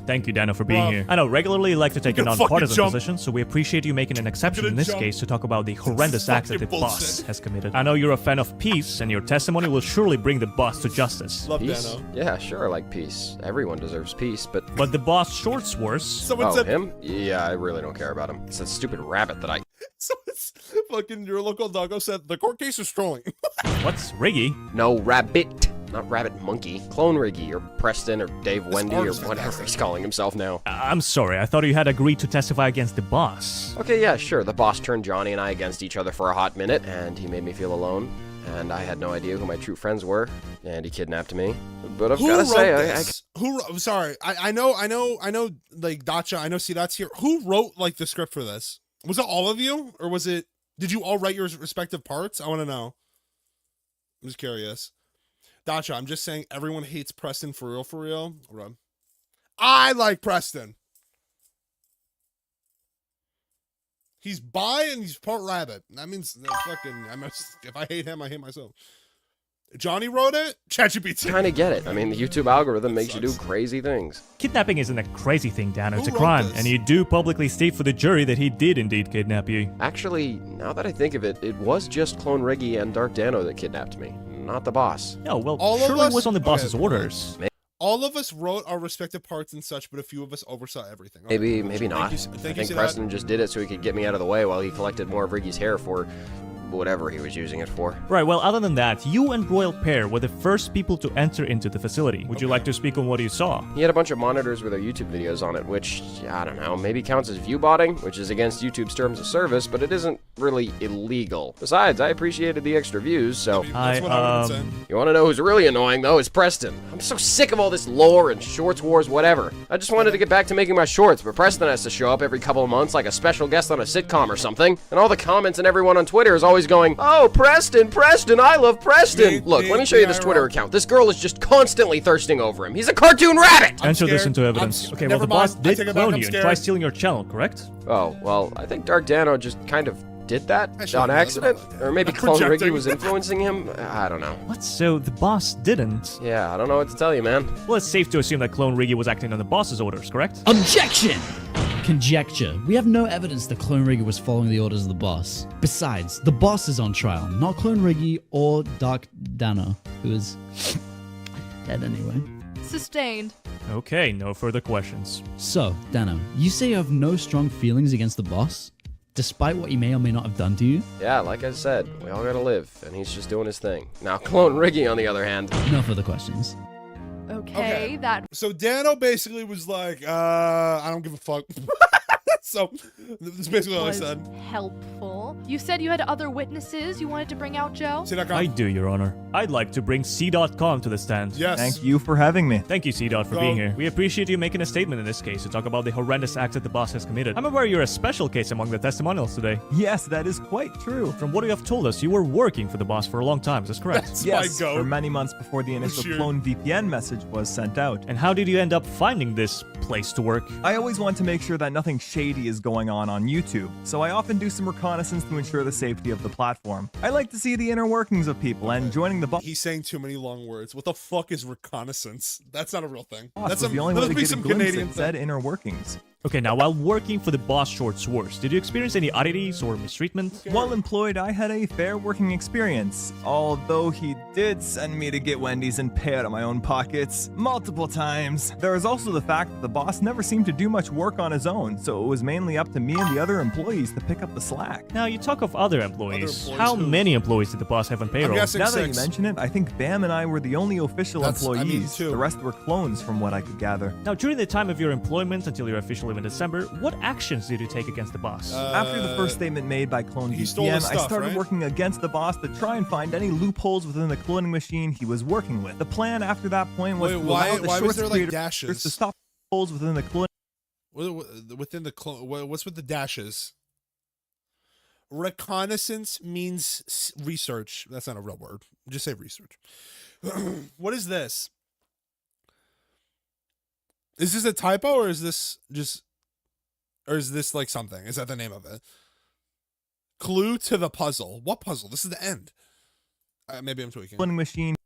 Thank you, Dano, for being Bruh. here. I know, regularly you like to take a You're gonna fucking non-partisan jump. position, so we appreciate you making an exception gonna in this jump. case to talk about the horrendous acts that the fucking boss bullshit. has committed. I know you're a fan of peace, and your testimony will surely bring the boss to justice. Love Peace? Dano. Yeah, sure, I like peace. Everyone deserves peace, but... But the boss short swears. Someone Oh, said, him? Yeah, I really don't care about him. It's that stupid rabbit that I... so it's fucking your local doggo said the court case is trolling. What's Riggy? No, rabbit. Not rabbit monkey. Clone Riggy, or Preston, or Dave Wendy, or artist whatever fantastic. he's calling himself now. I'm sorry, I thought you had agreed to testify against the boss. Okay, yeah, sure. The boss turned Johnny and I against each other for a hot minute, and he made me feel alone. And I had no idea who my true friends were, and he kidnapped me. But I've Who gotta wrote say, this? I'm sorry. I know, like, Dacha, I know, see, that's here. Who wrote, like, the script for this? Was it all of you? Or was it, did you all write your respective parts? I want to know. I'm just curious. Dacha, I'm just saying everyone hates Preston for real, for real. Hold on. I like Preston. He's bi and he's part rabbit. That means if I hate him, I hate myself. Johnny wrote it? ChatGPT. kind of get it. I mean, the YouTube algorithm makes you do crazy things. Kidnapping isn't a crazy thing, Dano. It's a Who wrote crime, this? and you do publicly state for the jury that he did indeed kidnap you. Actually, now that I think of it, it was just Clone Riggy and Dark Dano that kidnapped me, not the boss. No, well, All of surely it us- was on the okay, boss's orders. All of us wrote our respective parts and such, but a few of us oversaw everything. Okay. Maybe not. Thank you, I thank think you, Preston just did it so he could get me out of the way while he collected more of Riggy's hair for whatever he was using it for. Right, well, other than that, you and Royal Pair were the first people to enter into the facility. Would you like to speak on what you saw? He had a bunch of monitors with our YouTube videos on it, which, I don't know, maybe counts as viewbotting, which is against YouTube's terms of service, but it isn't really illegal. Besides, I appreciated the extra views, so... That's what I would say. You want to know who's really annoying, though, is Preston. I'm so sick of all this lore and shorts wars, whatever. I just wanted to get back to making my shorts, but Preston has to show up every couple of months like a special guest on a sitcom or something. And all the comments and everyone on Twitter is always going, "Oh, Preston, I love Preston." Look, let me show you this Twitter account. This girl is just constantly thirsting over him. He's a cartoon rabbit! Enter this scared. into evidence. I'm- Okay, well, never the boss mind. I did take it back. clone I'm you and scared. try stealing your channel, correct? Oh, well, I think Dark Dano just kind of did that Actually, on no, that's accident. not like that. Or maybe I'm Clone Riggy projecting. was influencing him. I don't know. What? So the boss didn't? Yeah, I don't know what to tell you, man. Well, it's safe to assume that Clone Riggy was acting on the boss's orders, correct? Objection! Conjecture. We have no evidence that Clone Riggy was following the orders of the boss. Besides, the boss is on trial, not Clone Riggy or Dark Dano, who is dead anyway. Sustained. Okay, no further questions. So, Dano, you say you have no strong feelings against the boss, despite what he may or may not have done to you? Yeah, like I said, we all gotta live, and he's just doing his thing. Now, Clone Riggy, on the other hand, No further questions. Okay, that So Dano basically was like, I don't give a fuck. So that's basically what I was said. helpful. You said you had other witnesses you wanted to bring out, Joe? See that I guy? do, Your Honor. I'd like to bring C.com to the stand. Yes. Thank you for having me. Thank you, C-Dot, for Go. being here. We appreciate you making a statement in this case to talk about the horrendous acts that the boss has committed. I'm aware you're a special case among the testimonials today. Yes, that is quite true. From what you have told us, you were working for the boss for a long time, is this correct? That's Yes, my goat. for many months before the initial Sure. clone VPN message was sent out. And how did you end up finding this place to work? I always want to make sure that nothing shady is going on YouTube, so I often do some reconnaissance to ensure the safety of the platform. I like to see the inner workings of people, and joining the boss He's saying too many long words. What the fuck is reconnaissance? That's not a real thing. was That's the only way must to be get a some glimpse Canadian at said thing. inner workings. Okay, now while working for the boss short swords, did you experience any oddities or mistreatment? While employed, I had a fair working experience, although he did send me to get Wendy's and pay out of my own pockets multiple times. There is also the fact that the boss never seemed to do much work on his own, so it was mainly up to me and the other employees to pick up the slack. Now, you talk of other employees. employees How who? many employees did the boss have on payroll? guessing Now that you 6. mention it, I think Bam and I were the only official That's- I mean, employees. 2. The rest were clones from what I could gather. Now, during the time of your employment until your official leave in December, what actions did you take against the boss? After the first statement made by Clone he stole the VPN, I stuff, started right? working against the boss to try and find any loopholes within the cloning machine he was working with. The plan after that point was Wait, to why- allow the why was shorts there, like, creators dashes? to stop holes within the cloning. Within the what's with the dashes? Reconnaissance means research. That's not a real word. Just say research. What is this? Is this a typo or is this just, or is this like something? Is that the name of it? Clue to the puzzle. What puzzle? This is the end. Maybe I'm tweaking. cloning machine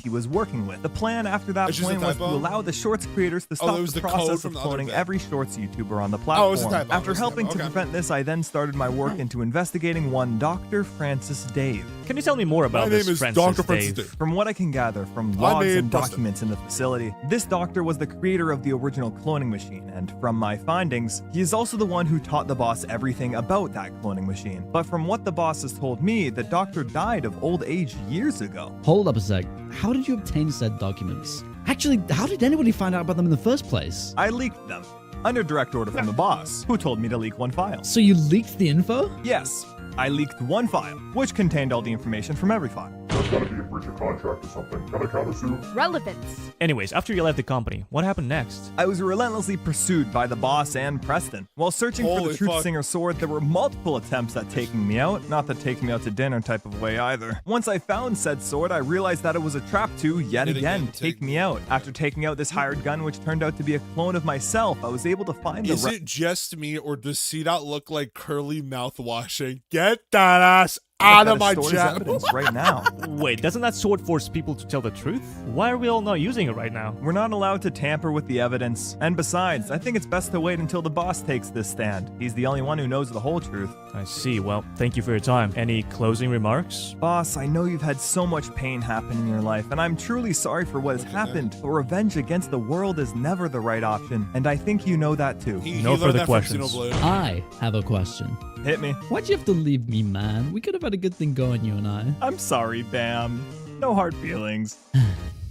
he was working with. The plan after that It's just a point was to typo? allow the Shorts creators to Oh, stop it was the the code process of from the other cloning bit. every Shorts YouTuber on the Oh, it platform. was a typo. After It was a helping typo. to Okay. prevent this, I then started my work into investigating one Dr. Francis Dave. Can you tell me more about My this name is Francis Dr. Francis Dave? Dave. From what I can gather from My logs name and Preston. documents in the facility, this doctor was the creator of the original cloning machine, and from my findings, he is also the one who taught the boss everything about that cloning machine. But from what the boss has told me, the doctor died of old age years ago. Hold up a sec. How did you obtain said documents? Actually, how did anybody find out about them in the first place? I leaked them, under direct order from the boss, who told me to leak one file. So you leaked the info? Yes, I leaked one file, which contained all the information from every file. There's gotta be a breach of contract or something. Gotta countersue. Relevance. Anyways, after you left the company, what happened next? I was relentlessly pursued by the boss and Preston. While searching for Holy the Truth fuck. Singer sword, there were multiple attempts at taking me out. Not the take me out to dinner type of way either. Once I found said sword, I realized that it was a trap to, yet again, take me out. After taking out this hired gun, which turned out to be a clone of myself, I was able to find the Is it just me, or does C-Dot look like curly mouthwashing? Get that ass out of my chat. evidence right now. Wait, doesn't that sword force people to tell the truth? Why are we all not using it right now? We're not allowed to tamper with the evidence. And besides, I think it's best to wait until the boss takes this stand. He's the only one who knows the whole truth. I see. Well, thank you for your time. Any closing remarks? Boss, I know you've had so much pain happen in your life, and I'm truly sorry for what has happened, but revenge against the world is never the right option, and I think you know that too. No further questions. I have a question. Hit me. Why'd you have to leave me, man? We could have had a good thing going, you and I. I'm sorry, Bam. No hard feelings.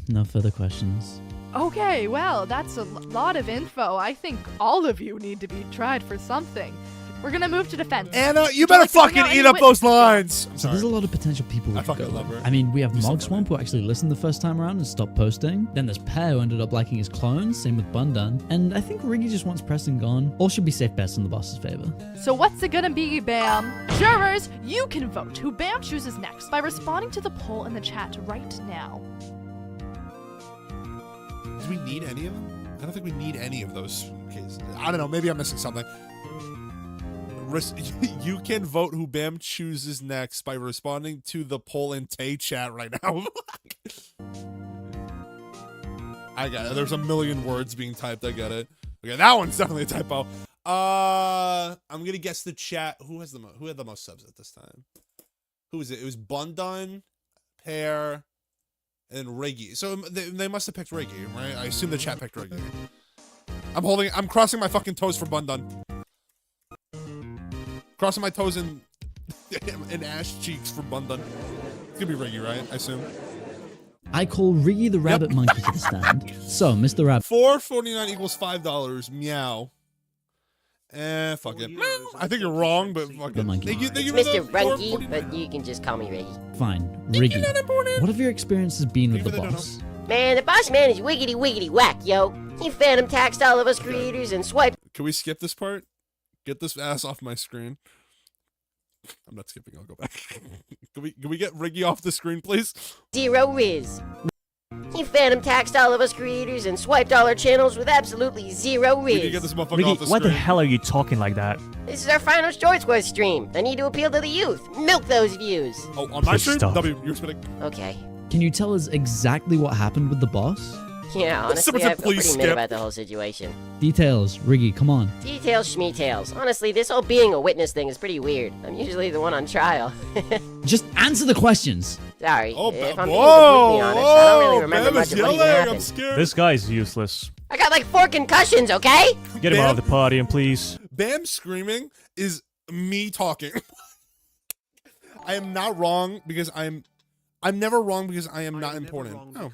No further questions. Okay, well, that's a lot of info. I think all of you need to be tried for something. We're gonna move to defense. Anna, you Would better like to bring fucking out eat any up those witnesses? lines. I'm So sorry. there's a lot of potential people we I could fucking go love with. her. I mean, we have You Mog said Swamp, who actually listened the first time around and stopped posting. Then there's Pear, who ended up liking his clones. Same with Bundun. And I think Riggy just wants Preston gone. All should be safe bets in the boss's favor. So what's it gonna be, Bam? Jurors, you can vote who Bam chooses next by responding to the poll in the chat right now. Do we need any of them? I don't think we need any of those cases. I don't know. Maybe I'm missing something. You can vote who Bam chooses next by responding to the poll in Tay chat right now. I got it. There's a million words being typed. I get it. Okay, that one's definitely a typo. I'm gonna guess the chat. Who had the most subs at this time? Who was it? It was Bundun, Pear, and Reggie. So they must have picked Reggie, right? I assume the chat picked Reggie. I'm crossing my fucking toes for Bundun. Crossing my toes in ash cheeks for Bundun. It's gonna be Reggie, right? I assume. I call Riggy the rabbit monkey to the stand. So, Mr. Rabbit. $4.49 equals $5. Meow. Fuck it. I think you're wrong, but fuck it. monkey. Thank you It's for the Mr. Runky, $4.49. but you can just call me Reggie. Fine, Riggy. What have your experiences been with the boss? Man, the boss man is wiggity wiggity whack, yo. He phantom taxed all of us creators and swiped. Can we skip this part? Get this ass off my screen. I'm not skipping. I'll go back. Can we get Riggy off the screen, please? Zero Riz. He phantom taxed all of us creators and swiped all our channels with absolutely zero We need to Riz. get this motherfucker Ricky, off the why the screen. hell are you talking like that? This is our final Shorts Wars stream. I need to appeal to the youth. Milk those views. Oh, on my Please stream? stop. W, you're spitting. Okay. Can you tell us exactly what happened with the boss? Yeah, honestly, Someone I said feel please pretty mid skip. about the whole situation. Details, Riggy, come on. Details, schmeetails. Honestly, this whole being a witness thing is pretty weird. I'm usually the one on trial. Just answer the questions. Sorry, Oh, if I'm being whoa, completely honest, I don't really whoa, remember Bam much is of what even yelling. I'm happened. scared. This guy's useless. I got like 4 concussions, okay? Get him Bam. out of the party, and please. Bam screaming is me talking. I am not wrong because I'm never wrong because I am not important. Oh.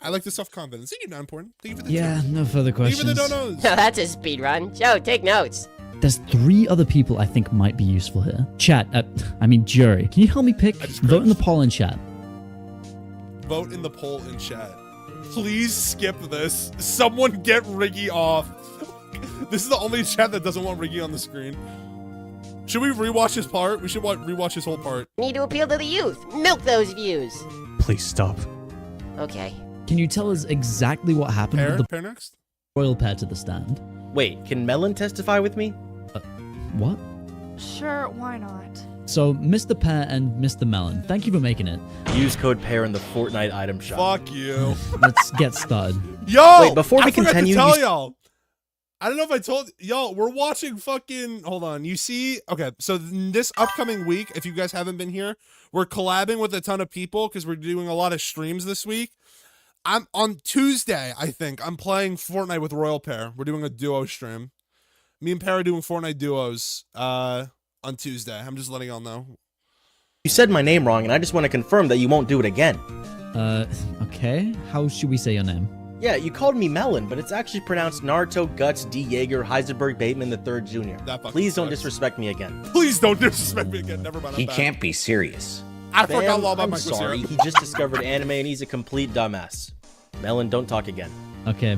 I like the self-confidence. Thank you, not important. Thank you for the Yeah, chat. no further Thank you for the questions. donos. No, that's a speed run. Joe, take notes. There's 3 other people I think might be useful here. Chat, jury. Can you help me pick? I just Vote in the poll in chat. Vote in the poll in chat. Please skip this. Someone get Riggy off. This is the only chat that doesn't want Riggy on the screen. Should we rewatch his part? We should rewatch his whole part. Need to appeal to the youth. Milk those views. Please stop. Okay. Can you tell us exactly what happened Pear? with the Pear next? royal pair to the stand? Wait, can Melon testify with me? What? Sure, why not? So, Mr. Pear and Mr. Melon, thank you for making it. Use code PAIR in the Fortnite item shop. Fuck you. Let's get started. Yo! Wait, before we I forgot continue, to tell you- y'all. I don't know if I told y'all, we're watching fucking, hold on. You see, okay, so this upcoming week, if you guys haven't been here, we're collabing with a ton of people because we're doing a lot of streams this week. I'm on Tuesday, I think, I'm playing Fortnite with Royal Pair. We're doing a duo stream. Me and Pair are doing Fortnite duos on Tuesday. I'm just letting y'all know. You said my name wrong, and I just want to confirm that you won't do it again. Okay. How should we say your name? Yeah, you called me Melon, but it's actually pronounced Naruto Guts D. Jaeger Heisenberg Bateman III Jr. Please don't disrespect me again. Please don't disrespect me again. Never mind. He can't be serious. I forgot all about I'm my sorry. syrup. He just discovered anime and he's a complete dumbass. Melon, don't talk again. Okay,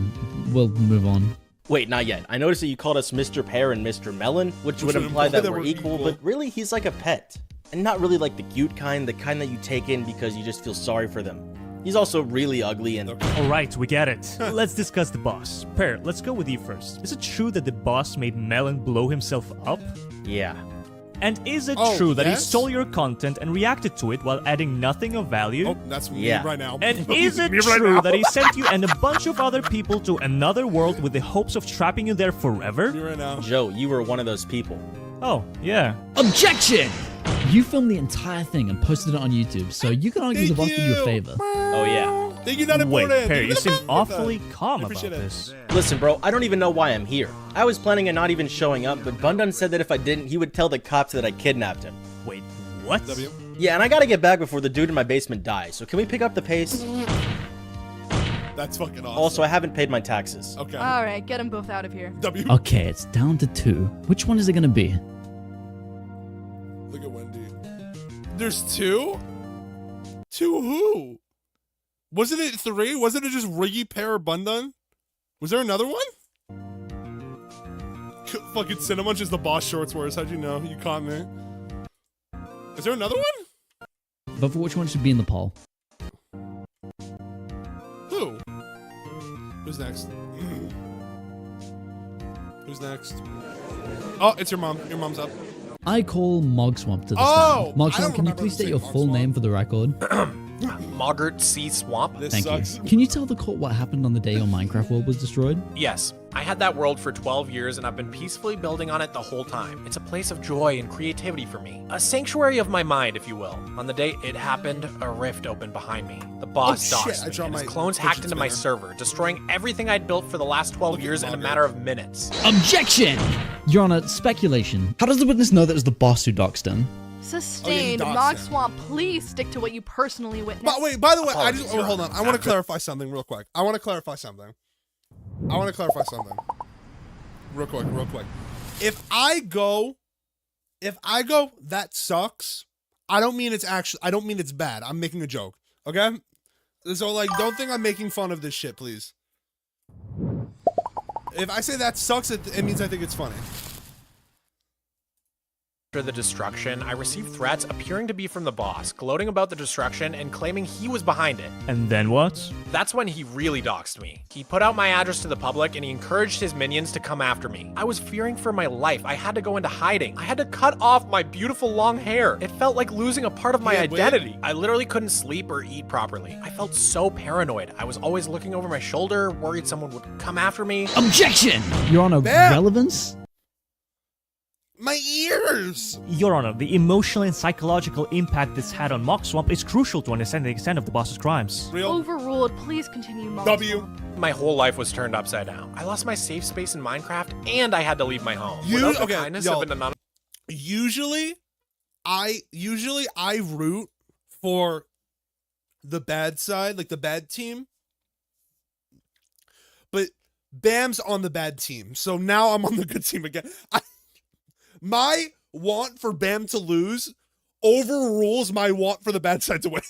we'll move on. Wait, not yet. I noticed that you called us Mr. Pear and Mr. Melon, which would imply that we're equal, but really he's like a pet. And not really like the cute kind, the kind that you take in because you just feel sorry for them. He's also really ugly and... Alright, we get it. Let's discuss the boss. Pear, let's go with you first. Is it true that the boss made Melon blow himself up? Yeah. And is it Oh, true that he yes? stole your content and reacted to it while adding nothing of value? Oh, that's me Yeah. right now. And is it Me right true now. that he sent you and a bunch of other people to another world with the hopes of trapping you there forever? Me right now. Joe, you were one of those people. Oh, yeah. Objection! You filmed the entire thing and posted it on YouTube, so you can argue the boss did you a favor. Oh yeah. Thank you, not Wait, important. Pear, you seem Thank awfully calm I about appreciate it. this. Listen, bro, I don't even know why I'm here. I was planning on not even showing up, but Bundan said that if I didn't, he would tell the cops that I kidnapped him. Wait, what? W. Yeah, and I gotta get back before the dude in my basement dies, so can we pick up the pace? That's fucking awesome. Also, I haven't paid my taxes. Okay. Alright, get them both out of here. W. Okay, it's down to 2. Which one is it gonna be? Look at Wendy. There's 2? 2 who? Wasn't it 3? Wasn't it just Riggy, Pear, Bundan? Was there another one? Fucking Cinnamunch is the boss shorts wars. How'd you know? You caught me. Is there another one? Vote for which one should be in the poll. Who? Who's next? Who's next? Oh, it's your mom. Your mom's up. I call Mogswamp to the Oh! stand. I Mogswamp, don't can you remember please the state same your full Mogswamp. name for the record? Moggart C. Swamp. This Thank sucks. you. Can you tell the court what happened on the day your Minecraft world was destroyed? Yes, I had that world for 12 years and I've been peacefully building on it the whole time. It's a place of joy and creativity for me. A sanctuary of my mind, if you will. On the day it happened, a rift opened behind me. The boss Oh, shit, doxed I me, dropped and his my clones fidget hacked into my spinner. server, destroying everything I'd built for the last 12 years in a matter of minutes. Objection! Your Honor, speculation. How does the witness know that it was the boss who doxed him? Sustained. doxed him. Mogswamp, please stick to what you personally witnessed. But wait, by the way, Apologies, Your hold on. Honor. I want to clarify something real quick. Real quick. If I go, that sucks. I don't mean it's bad. I'm making a joke. Okay? So like, don't think I'm making fun of this shit, please. If I say that sucks, it means I think it's funny. After the destruction, I received threats appearing to be from the boss, gloating about the destruction and claiming he was behind it. And then what? That's when he really doxed me. He put out my address to the public and he encouraged his minions to come after me. I was fearing for my life. I had to go into hiding. I had to cut off my beautiful long hair. It felt like losing a part of my identity. I literally couldn't sleep or eat properly. I felt so paranoid. I was always looking over my shoulder, worried someone would come after me. Objection! Your Honor, Bam! relevance? My ears! Your Honor, the emotional and psychological impact this had on Mogswamp is crucial to understand the extent of the boss's crimes. Real? Overruled. Please continue, Mogswamp. W. My whole life was turned upside down. I lost my safe space in Minecraft and I had to leave my home. Without the kindness of an anonymous... Usually I root for the bad side, like the bad team. But Bam's on the bad team. So now I'm on the good team again. My want for Bam to lose overrules my want for the bad side to win.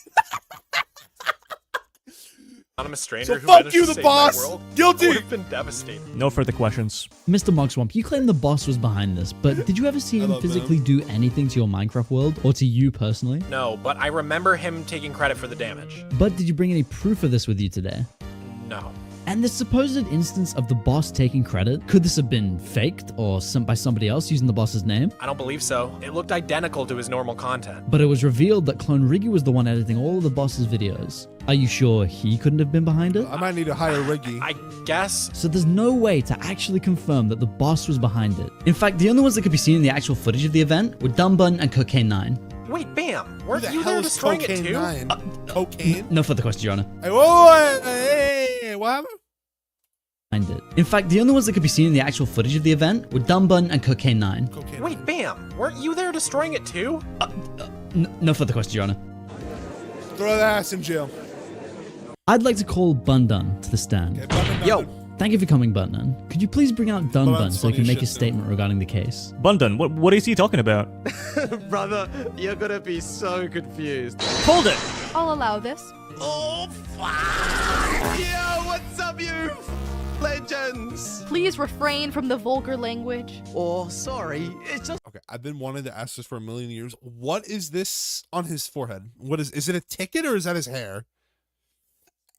anonymous stranger So who fuck managed you, to the save boss. my world. Guilty. I would have been devastated. No further questions. Mr. Mogswamp, you claim the boss was behind this, but did you ever see him love physically do anything to your Minecraft world, or to you personally? No, but I remember him taking credit for the damage. But did you bring any proof of this with you today? No. And this supposed instance of the boss taking credit, could this have been faked or by somebody else using the boss's name? I don't believe so. It looked identical to his normal content. But it was revealed that Clone Riggy was the one editing all of the boss's videos. Are you sure he couldn't have been behind it? I might need to hire Riggy. I guess. So there's no way to actually confirm that the boss was behind it. In fact, the only ones that could be seen in the actual footage of the event were Dumb Bun and Cocaine 9. Wait, Bam, Who weren't the you hell there is destroying it Cocaine too? 9? Cocaine? No further questions, Your Honor. Hey, whoa, hey, what happened? Behind it. In fact, the only ones that could be seen in the actual footage of the event were Dumb Bun and Cocaine 9. Wait, Bam, weren't you there destroying it too? No further questions, Your Honor. Throw that ass in jail. I'd like to call Bun Dun to the stand. Yo. Thank you for coming, Bun Dun. Could you please bring out Dun Well, Bun that's so he funny can as make his shit, statement regarding the case? Bundun, what is he talking about? Brother, you're gonna be so confused. Hold it! I'll allow this. Oh, fuck! Yo, what's up, you legends? Please refrain from the vulgar language. Oh, sorry. It's just... Okay, I've been wanting to ask this for a million years. What is this on his forehead? What is it a ticket or is that his hair?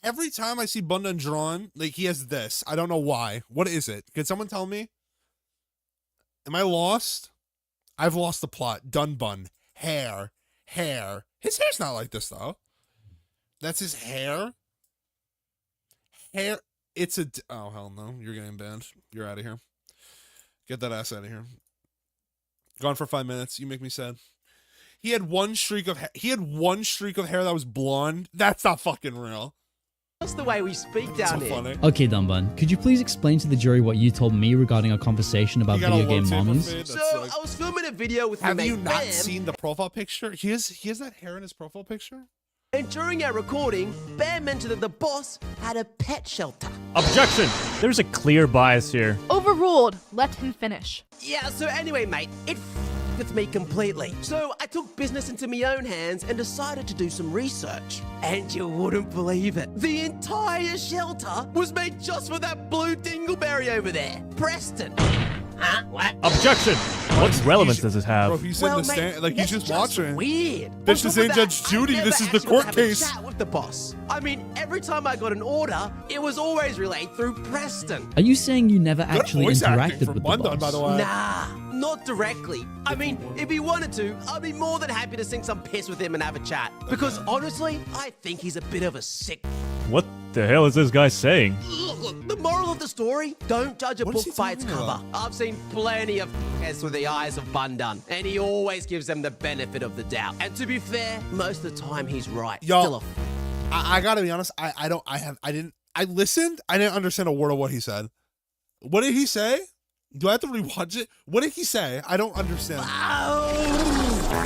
Every time I see Bundun drawn, like he has this. I don't know why. What is it? Can someone tell me? Am I lost? I've lost the plot. Dun Bun. Hair. His hair's not like this though. That's his hair? Hair. It's a... Oh, hell no. You're getting banned. You're out of here. Get that ass out of here. Gone for 5 minutes. You make me sad. He had one streak of hair that was blonde. That's not fucking real. That's the way we speak down here. Funny. Okay, Dumb Bun, could you please explain to the jury what you told me regarding our conversation about video game mommies? So, I was filming a video with my Have mate you not Bam, seen the profile picture? He has that hair in his profile picture? and during our recording, Bam mentioned that the boss had a pet shelter. Objection! There's a clear bias here. Overruled. Let him finish. Yeah, so anyway, mate, it with me completely. So I took business into my own hands and decided to do some research. And you wouldn't believe it. The entire shelter was made just for that blue dingleberry over there, Preston. Huh? What? Objection! What relevance does this have? Bro, he's in the stand, like he's just watching. Weird. This is ain't Judge Judy. This is the court case. Chat with the boss. I mean, every time I got an order, it was always relayed through Preston. Are you saying you never actually voice acting interacted from with Bundun, the boss? by the way. Nah, not directly. I mean, if he wanted to, I'd be more than happy to sink some piss with him and have a chat. Because honestly, I think he's a bit of a sick. What the hell is this guy saying? Look, the moral of the story, don't judge a What is book he by its talking cover. about? I've seen plenty of heads with the eyes of Bundun, and he always gives them the benefit of the doubt. And to be fair, most of the time he's right. Y'all, Still a I gotta be honest. I listened. I didn't understand a word of what he said. What did he say? Do I have to rewatch it? What did he say? I don't understand.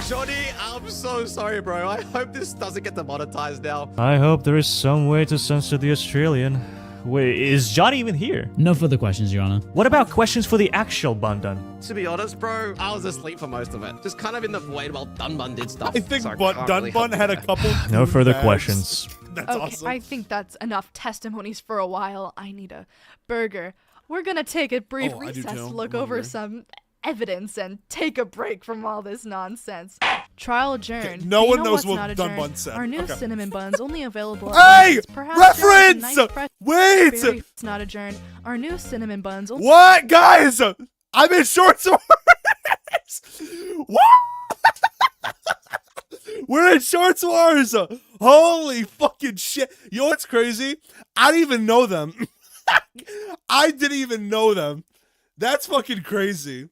Johnny, I'm so sorry, bro. I hope this doesn't get demonetized now. I hope there is some way to censor the Australian. Wait, is Johnny even here? No further questions, Your Honor. What about questions for the actual Bundun? To be honest, bro, I was asleep for most of it. Just kind of in the void while Dunbun did stuff. I think so Dun really Bun had a couple. No further bags. questions. That's Okay, awesome. I think that's enough testimonies for a while. I need a burger. We're gonna take a brief Oh, I do recess too. to look I'm over hungry. some evidence and take a break from all this nonsense. Trial adjourned. no But you one know knows what's what not Dun adjourned? Bun said. Our new Okay. cinnamon buns only available. Hey! At Perhaps there is a Reference! nice fresh Wait! berry. It's not adjourned. Our new cinnamon buns only. What, guys? I'm in short swords. What? We're in shorts wars. Holy fucking shit. You know what's crazy? I didn't even know them. I didn't even know them. That's fucking crazy.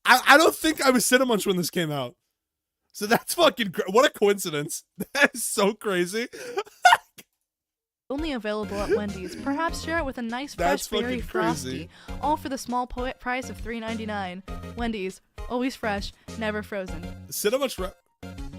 I don't think I was Cinnamunch when this came out. So that's fucking what a coincidence. That is so crazy. Only available at Wendy's. Perhaps share it with a nice That's fresh berry fucking crazy. frosty. All for the small price of $3.99. Wendy's, always fresh, never frozen. Cinnamunch rep.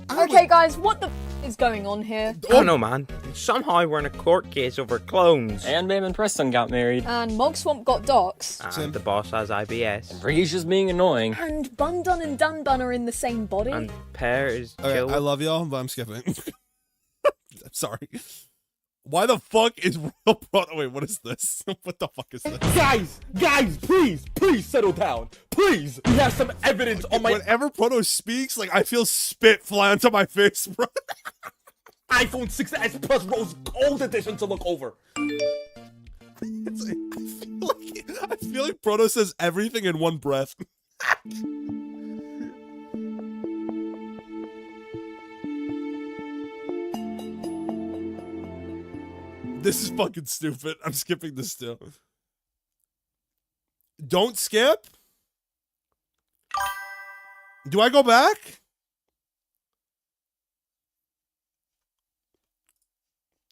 Okay, guys, what the is going on here? I don't know, man. Somehow we're in a court case over clones. And Bam and Preston got married. And Mogswamp got docs. And the boss has IBS. Briggy's just being annoying. And Bundun and Dunbun are in the same body. And Pear is Okay, Joe. I love y'all, but I'm skipping. I'm sorry. Why the fuck is Real Pro? Wait, what is this? What the fuck is this? Guys, please settle down. Please, we have some evidence on my Whenever Proto speaks, like I feel spit fly onto my face, bro. iPhone 6s Plus Rose Gold Edition to look over. I feel like Proto says everything in one breath. This is fucking stupid. I'm skipping this still. Don't skip? Do I go back?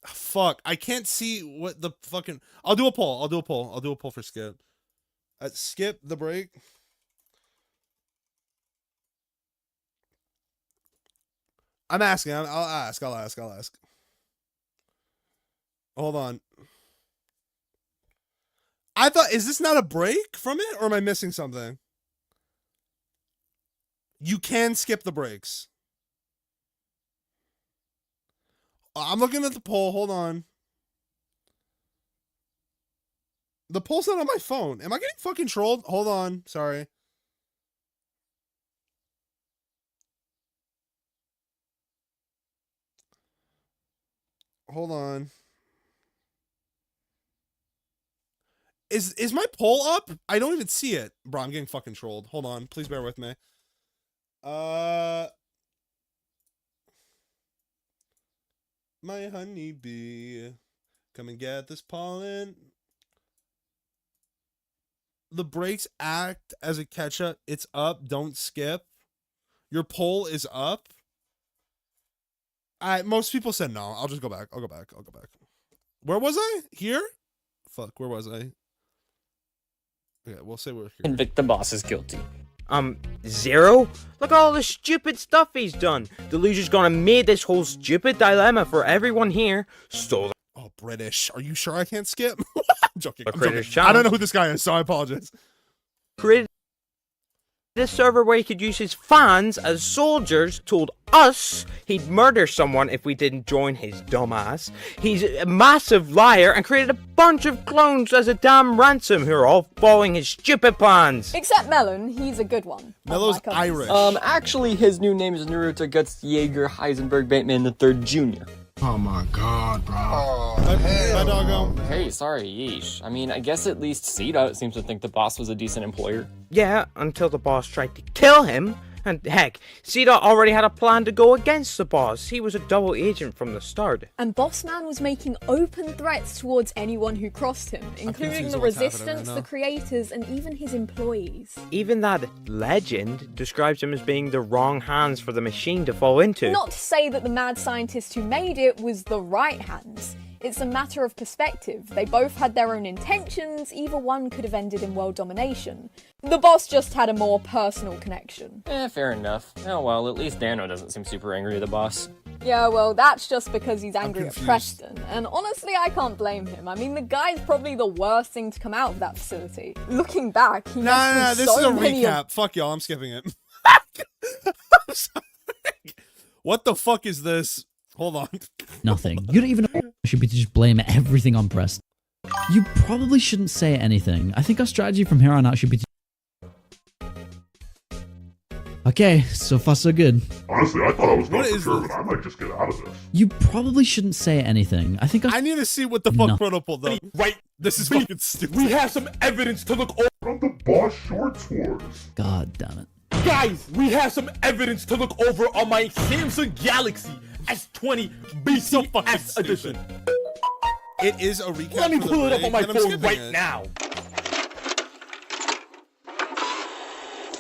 Fuck, I can't see what the fucking... I'll do a poll. I'll do a poll for skip. Skip the break. I'm asking. I'll ask. Hold on. I thought, is this not a break from it, or am I missing something? You can skip the breaks. I'm looking at the poll. Hold on. The poll's not on my phone. Am I getting fucking trolled? Hold on. Sorry. Hold on. Is my poll up? I don't even see it. Bro, I'm getting fucking trolled. Hold on. Please bear with me. My honeybee, come and get this pollen. The breaks act as a catch-up. It's up. Don't skip. Your poll is up. Most people said no. I'll just go back. I'll go back. Where was I? Here? Fuck, where was I? Okay, we'll say we're here. Convict the boss is guilty. Zero? Look at all the stupid stuff he's done. The loser's gonna make this whole stupid dilemma for everyone here. Stole. Oh, British. Are you sure I can't skip? I'm joking. Joking. I don't know who this guy is, so I apologize. Created this server where he could use his fans as soldiers, told us he'd murder someone if we didn't join his dumbass. He's a massive liar and created a bunch of clones as a damn ransom who are all following his stupid plans. Except Melon, he's a good one. Mello's Irish. Actually, his new name is Naruto Guts Jaeger Heisenberg Bateman III Jr. Oh my god, bro. My doggo. Hey, sorry, yeesh. I mean, I guess at least CDOT seems to think the boss was a decent employer. Yeah, until the boss tried to kill him. And heck, CDOT already had a plan to go against the boss. He was a double agent from the start. And Bossman was making open threats towards anyone who crossed him, including the Resistance, the creators, and even his employees. Even that legend describes him as being the wrong hands for the machine to fall into. Not to say that the mad scientist who made it was the right hands. It's a matter of perspective. They both had their own intentions, either one could have ended in world domination. The boss just had a more personal connection. Fair enough. Oh well, at least Dano doesn't seem super angry at the boss. Yeah, well, that's just because he's angry at Preston, and honestly, I can't blame him. I mean, the guy's probably the worst thing to come out of that facility. Looking back, he No, this is a recap. Fuck y'all, I'm skipping it. I'm sorry. What the fuck is this? Hold on. Nothing. You don't even know. Should be to just blame everything on Preston. You probably shouldn't say anything. I think our strategy from here on out should be to... Okay, so far so good. Honestly, I thought I was done for sure, but I might just get out of this. You probably shouldn't say anything. I think I need to see what the fuck Proto pulled up. Right. This is fucking stupid. We have some evidence to look over. From the Boss Shorts Wars. God damn it. Guys, we have some evidence to look over on my Samsung Galaxy S20 BCS edition. It is a recap. Let me pull it up on my phone right now.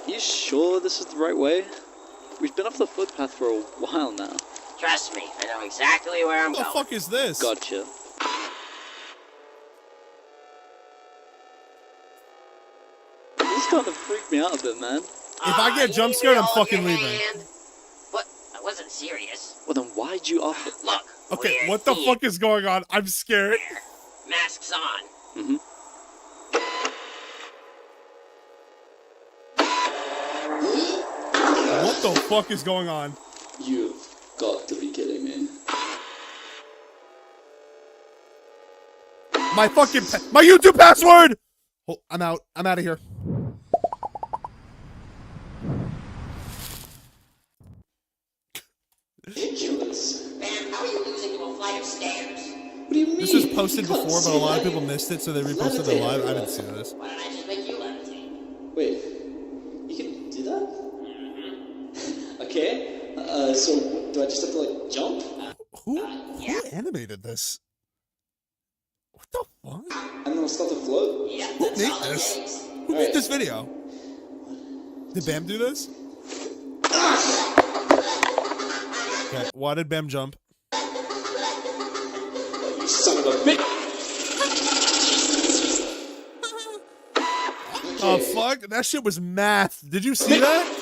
You sure this is the right way? We've been off the footpath for a while now. Trust me, I know exactly where I'm going. What the fuck is this? Gotcha. This kind of freaked me out a bit, man. If I get jump scared, I'm fucking leaving. But I wasn't serious. Well, then why'd you offer? Look. Okay, what the fuck is going on? I'm scared. Masks on. Mm-hmm. What the fuck is going on? You've got to be kidding me. My fucking my YouTube password! Oh, I'm out. I'm out of here. Ridiculous. Man, how are you losing to a flight of stairs? What do you mean? This was posted before, but a lot of people missed it, so they reposted it live. I didn't see this. Why don't I just make you levitate? Wait, you can do that? Okay. So do I just have to like jump? Who animated this? What the fuck? And then I'll start to float? Yeah, Who made this? Who made this video? Did Bam do this? Okay, why did Bam jump? You son of a bitch! Oh fuck, that shit was math. Did you see that?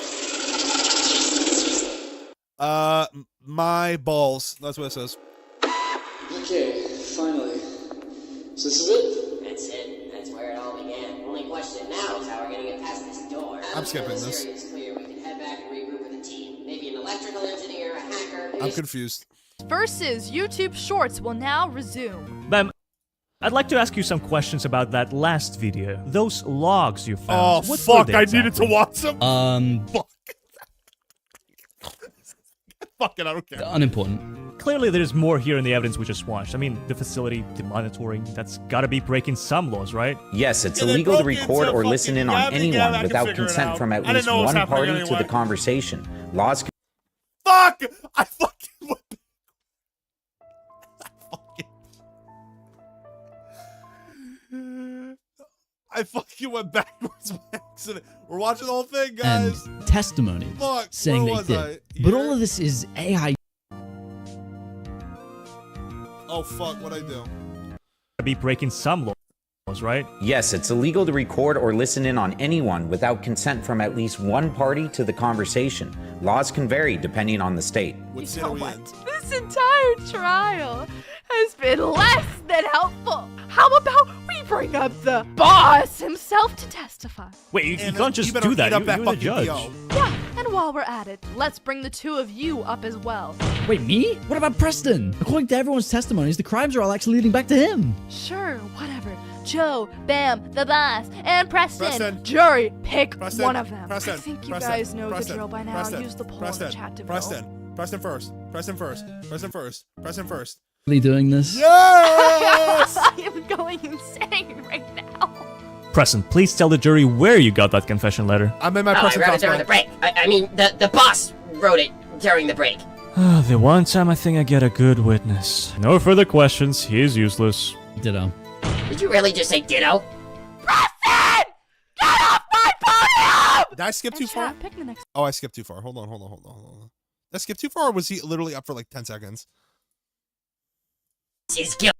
My balls. That's what it says. Okay, finally. So this is it? That's it. That's where it all began. Only question now is how we're gonna get past this door. I'm skipping When the this. area is clear, we can head back and regroup with the team. Maybe an electrical engineer, a hacker. I'm confused. Versus YouTube Shorts will now resume. Bam, I'd like to ask you some questions about that last video. Those logs you found. Oh what fuck, were they I needed to exactly? watch them. Fuck. Fuck it, I don't care. Unimportant. Clearly there's more here in the evidence we just watched. I mean, the facility, the monitoring, that's gotta be breaking some laws, right? Yes, it's Yeah, they illegal to broke record into or fucking listen in on Gavin, anyone Gavin, I can without figure it consent out. from at I didn't least know what was one happening party to anyway. the conversation. Laws Fuck! I fucking went I fucking went backwards by accident. We're watching the whole thing, guys. And testimonies Fuck, saying where they was did. But all of this is AI. Oh fuck, what'd I do? Gotta be breaking some laws, right? Yes, it's illegal to record or listen in on anyone without consent from at least one party to the conversation. Laws can vary depending on the state. What You know what? This entire trial has been less than helpful. How about we bring up the boss himself to testify? Wait, you And can't just better do that. eat up You're the fucking judge. PO. Yeah, and while we're at it, let's bring the two of you up as well. Wait, me? What about Preston? According to everyone's testimonies, the crimes are all actually leading back to him. Sure, whatever. Joe, Bam, the boss, and Preston. Preston. Jury, pick Preston, one of them. Preston, I think you Preston, guys know Preston, the drill by now. Preston, Use the poll in Preston, the chat to vote. Preston first. Preston first. Preston first. Preston first. Really doing this? Yes! I am going insane right now. Preston, please tell the jury where you got that confession letter. I'm in my I Preston wrote it during the break. I mean, the boss wrote it during the break. The one time I think I get a good witness. No further questions. He is useless. Ditto. Did you really just say ditto? Preston! Get off my podium! Did I skip too far? Pick the next. Oh, I skipped too far. Hold on. Did I skip too far, or was he literally up for like 10 seconds? He's guilty.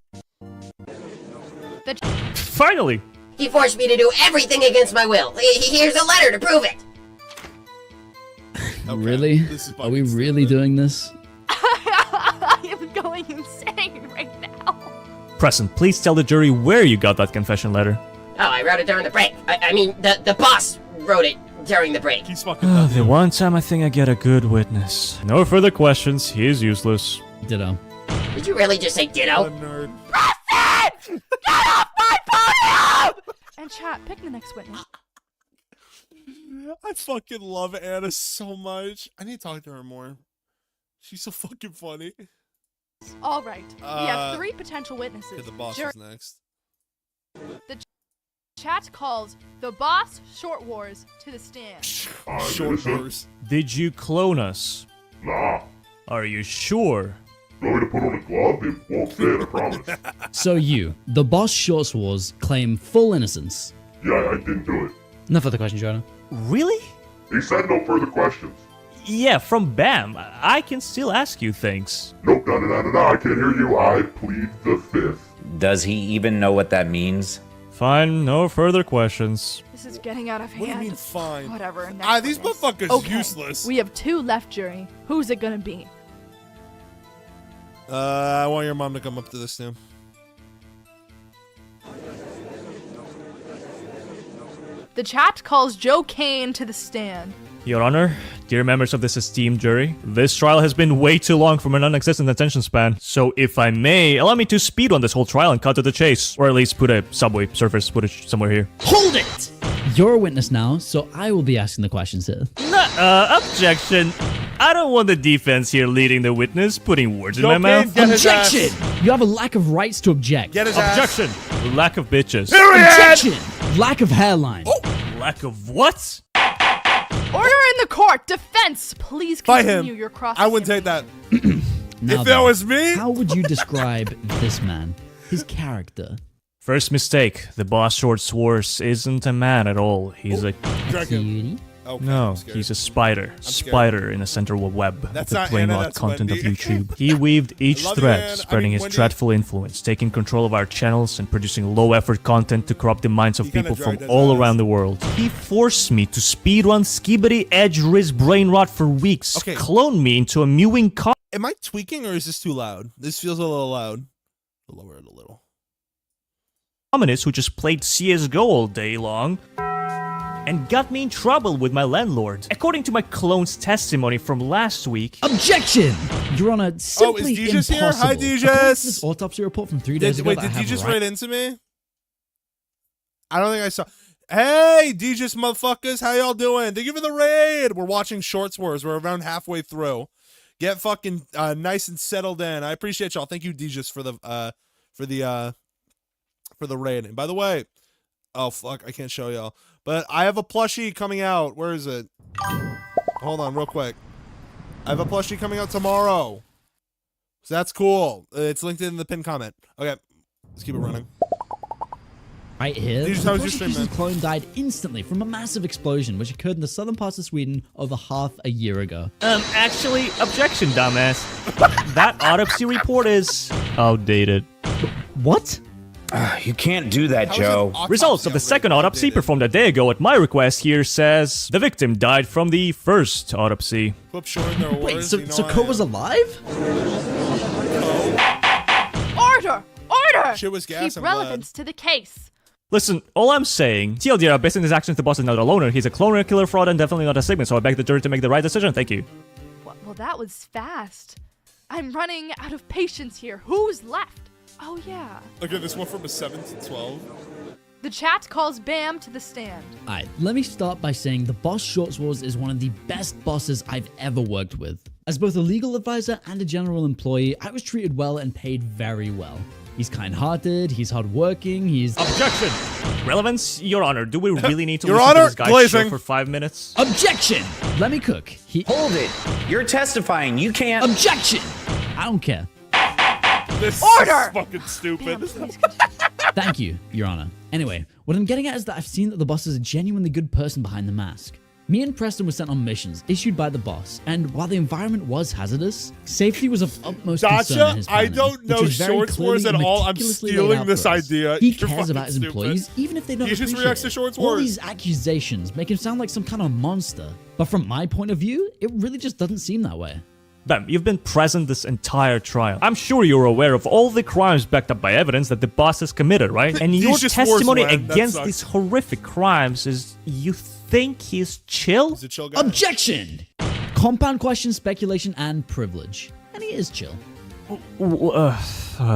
Finally! He forced me to do everything against my will. Here's a letter to prove it. Really? Are we really doing this? I am going insane right now. Preston, please tell the jury where you got that confession letter. Oh, I wrote it during the break. I mean, the boss wrote it during the break. He's fucking The one time I think I get a good witness. No further questions. He is useless. Ditto. Did you really just say ditto? nerd. Preston! Get off my podium! And chat, pick the next witness. I fucking love Anna so much. I need to talk to her more. She's so fucking funny. All right, we have three potential witnesses. Okay, the boss Jury- is next. The chat calls the boss Short Wars to the stand. Short Wars. Did you clone us? Nah. Are you sure? You want me to put on a glove? It won't fit, I promise. So you, the boss Shorts Wars, claim full innocence. Yeah, I didn't do it. No further questions, Jonah. Really? He said no further questions. Yeah, from Bam. I can still ask you things. Nope, I can't hear you. I plead the fifth. Does he even know what that means? Fine, no further questions. This is getting out of hand. What do you mean fine? Whatever. Next These witness. motherfuckers Okay, useless. we have two left, jury. Who's it gonna be? I want your mom to come up to this too. The chat calls Joe Kane to the stand. Your Honor, dear members of this esteemed jury, this trial has been way too long for my non-existent attention span. So if I may, allow me to speed on this whole trial and cut to the chase. Or at least put a subway surface footage somewhere here. Hold it! You're a witness now, so I will be asking the questions here. Objection. I don't want the defense here leading the witness, putting words in my mouth. Objection! You have a lack of rights to object. Get his Objection! Lack of bitches. Objection! Lack of hairline. Lack of what? Order in the court. Defense, please By continue him. your cross. I wouldn't take that. Now If then, it was me. how would you describe this man? His character? First mistake. The boss Short Swords isn't a man at all. He's a... Cutie? Okay, No, I'm scared. he's a spider. scared. Spider in the center of a web. That's the not plain Anna, odd that's content Wendy. of YouTube. He weaved each I love you, thread, Ann. spreading his Wendy. dreadful influence, taking control of our channels and producing low-effort content to corrupt the minds of He kinda people from dragged his all ass. around the world. He forced me to speedrun Skibidi Edge Riz Brain Rot for weeks, Okay. clone me into a mewing Am I tweaking or is this too loud? This feels a little loud. Lower it a little. communist who just played CSGO all day long and got me in trouble with my landlord. According to my clone's testimony from last week... Objection! Your Honor, simply is Deezus here? impossible. Hi, According to Deezus. this autopsy report from 3 days ago Wait, that did I have Deezus right- write into me? I don't think I saw. Hey, Deezus motherfuckers, how y'all doing? Thank you for the raid. We're watching Shorts Wars. We're around halfway through. Get fucking nice and settled in. I appreciate y'all. Thank you, Deezus, for the raid. And by the way, oh fuck, I can't show y'all, but I have a plushie coming out. Where is it? Hold on, real quick. I have a plushie coming out tomorrow. So that's cool. It's linked in the pinned comment. Okay, let's keep it running. Right here, Deezus, the how was your stream, prosecution's man? clone died instantly from a massive explosion which occurred in the southern parts of Sweden over half a year ago. Actually, objection, dumbass. That autopsy report is outdated. What? You can't do that, Joe. Results of the second autopsy performed a day ago at my request here says the victim died from the first autopsy. Flip short in their Wait, words, so, you know so I Co am. was alive? Order! Order! Shit was gas, Keep I'm glad. relevance to the case. Listen, all I'm saying, TLDR, based on his actions, the boss is not a loner. He's a cloner, killer, fraud, and definitely not a segment, so I beg the jury to make the right decision. Thank you. Well, that was fast. I'm running out of patience here. Who's left? Oh, yeah. Okay, this one from a 7 to 12. The chat calls Bam to the stand. Alright, let me start by saying the boss Shorts Wars is one of the best bosses I've ever worked with. As both a legal advisor and a general employee, I was treated well and paid very well. He's kind-hearted, he's hardworking, he's... Objection! Relevance, Your Honor, do we really need to Your listen Honor, to this guy's glazing. show for 5 minutes? Objection! Let me cook. Hold it! You're testifying. You can't. Objection! I don't care. This Order! is fucking stupid. Thank you, Your Honor. Anyway, what I'm getting at is that I've seen that the boss is a genuinely good person behind the mask. Me and Preston were sent on missions issued by the boss, and while the environment was hazardous, safety was of utmost concern in his Gotcha. I planning, don't which know was very Shorts Wars clearly at and all. I'm meticulously laid stealing out this for us. idea. He You're cares about his fucking employees, stupid. even if they don't He just appreciate reacts to it. Shorts All Wars. these accusations make him sound like some kind of monster, but from my point of view, it really just doesn't seem that way. Bam, you've been present this entire trial. I'm sure you're aware of all the crimes backed up by evidence that the boss has committed, right? And He's your just testimony worse, man. That against sucks. these horrific crimes is you think he's chill? He's a chill guy. Objection! Compound question, speculation, and privilege. And he is chill.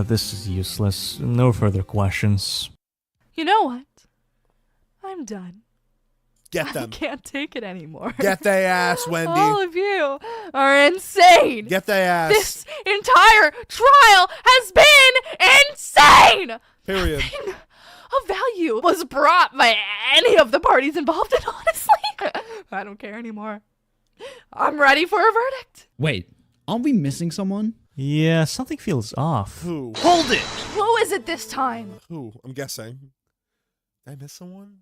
This is useless. No further questions. You know what? I'm done. Get I them. can't take it anymore. Get they ass, Wendy. All of you are insane. Get they ass. This entire trial has been insane. Period. Nothing of value was brought by any of the parties involved, and honestly, I don't care anymore. I'm ready for a verdict. Wait, aren't we missing someone? Yeah, something feels off. Who? Hold it! Who is it this time? Who? I'm guessing. Did I miss someone?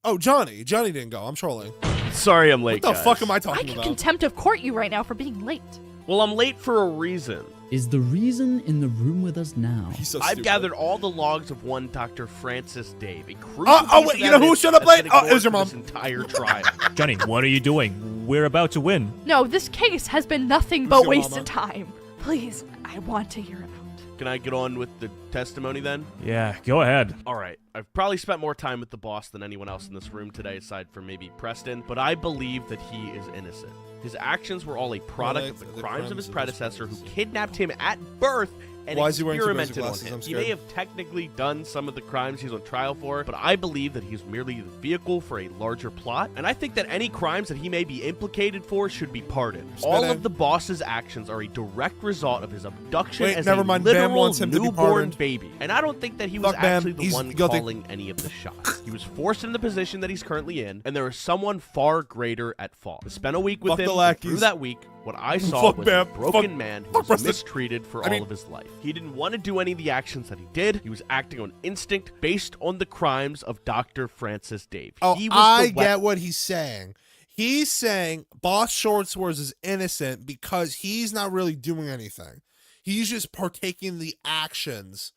Oh, Johnny. Johnny didn't go. I'm trolling. Sorry I'm late, What the guys. fuck am I I talking can about? contempt of court you right now for being late. Well, I'm late for a reason. Is the reason in the room with us now? He's so I've stupid. gathered all the logs of one Dr. Francis Dave. A crucial Oh, piece wait, of you know who evidence showed up that's late? gonna Oh, go it was your into mom. This entire trial. Johnny, what are you doing? We're about to win. No, this case has been nothing Who's but your wasted mama? time. Please, I want to hear it out. Can I get on with the testimony then? Yeah, go ahead. All right. I've probably spent more time with the boss than anyone else in this room today, aside from maybe Preston, but I believe that he is innocent. His actions were all a product of the crimes of his predecessor who kidnapped him at birth and Why is he wearing two pairs of experimented on glasses? him. I'm He may scared. have technically done some of the crimes he's on trial for, but I believe that he's merely the vehicle for a larger plot, and I think that any crimes that he may be implicated for should be pardoned. All of the boss's actions are a direct result of his abduction Wait, as never a mind. Bam literal wants him to be newborn pardoned. baby, and I don't think that he was Fuck Bam. actually the He's one guilty. calling any of the shots. He was forced in the position that he's currently in, and there is someone far greater at fault. I spent a week with Fuck him, the and lackeys. through that week, what I saw Fuck was Bam. a broken Fuck- man who fuck was Preston. mistreated for all of his life. He didn't want to do any of the actions that he did. He was acting on instinct based on the crimes of Dr. Francis Dave. Oh, He was I the get what he's saying. He's saying Boss Short Swords is innocent because he's not really doing anything. He's just partaking the actions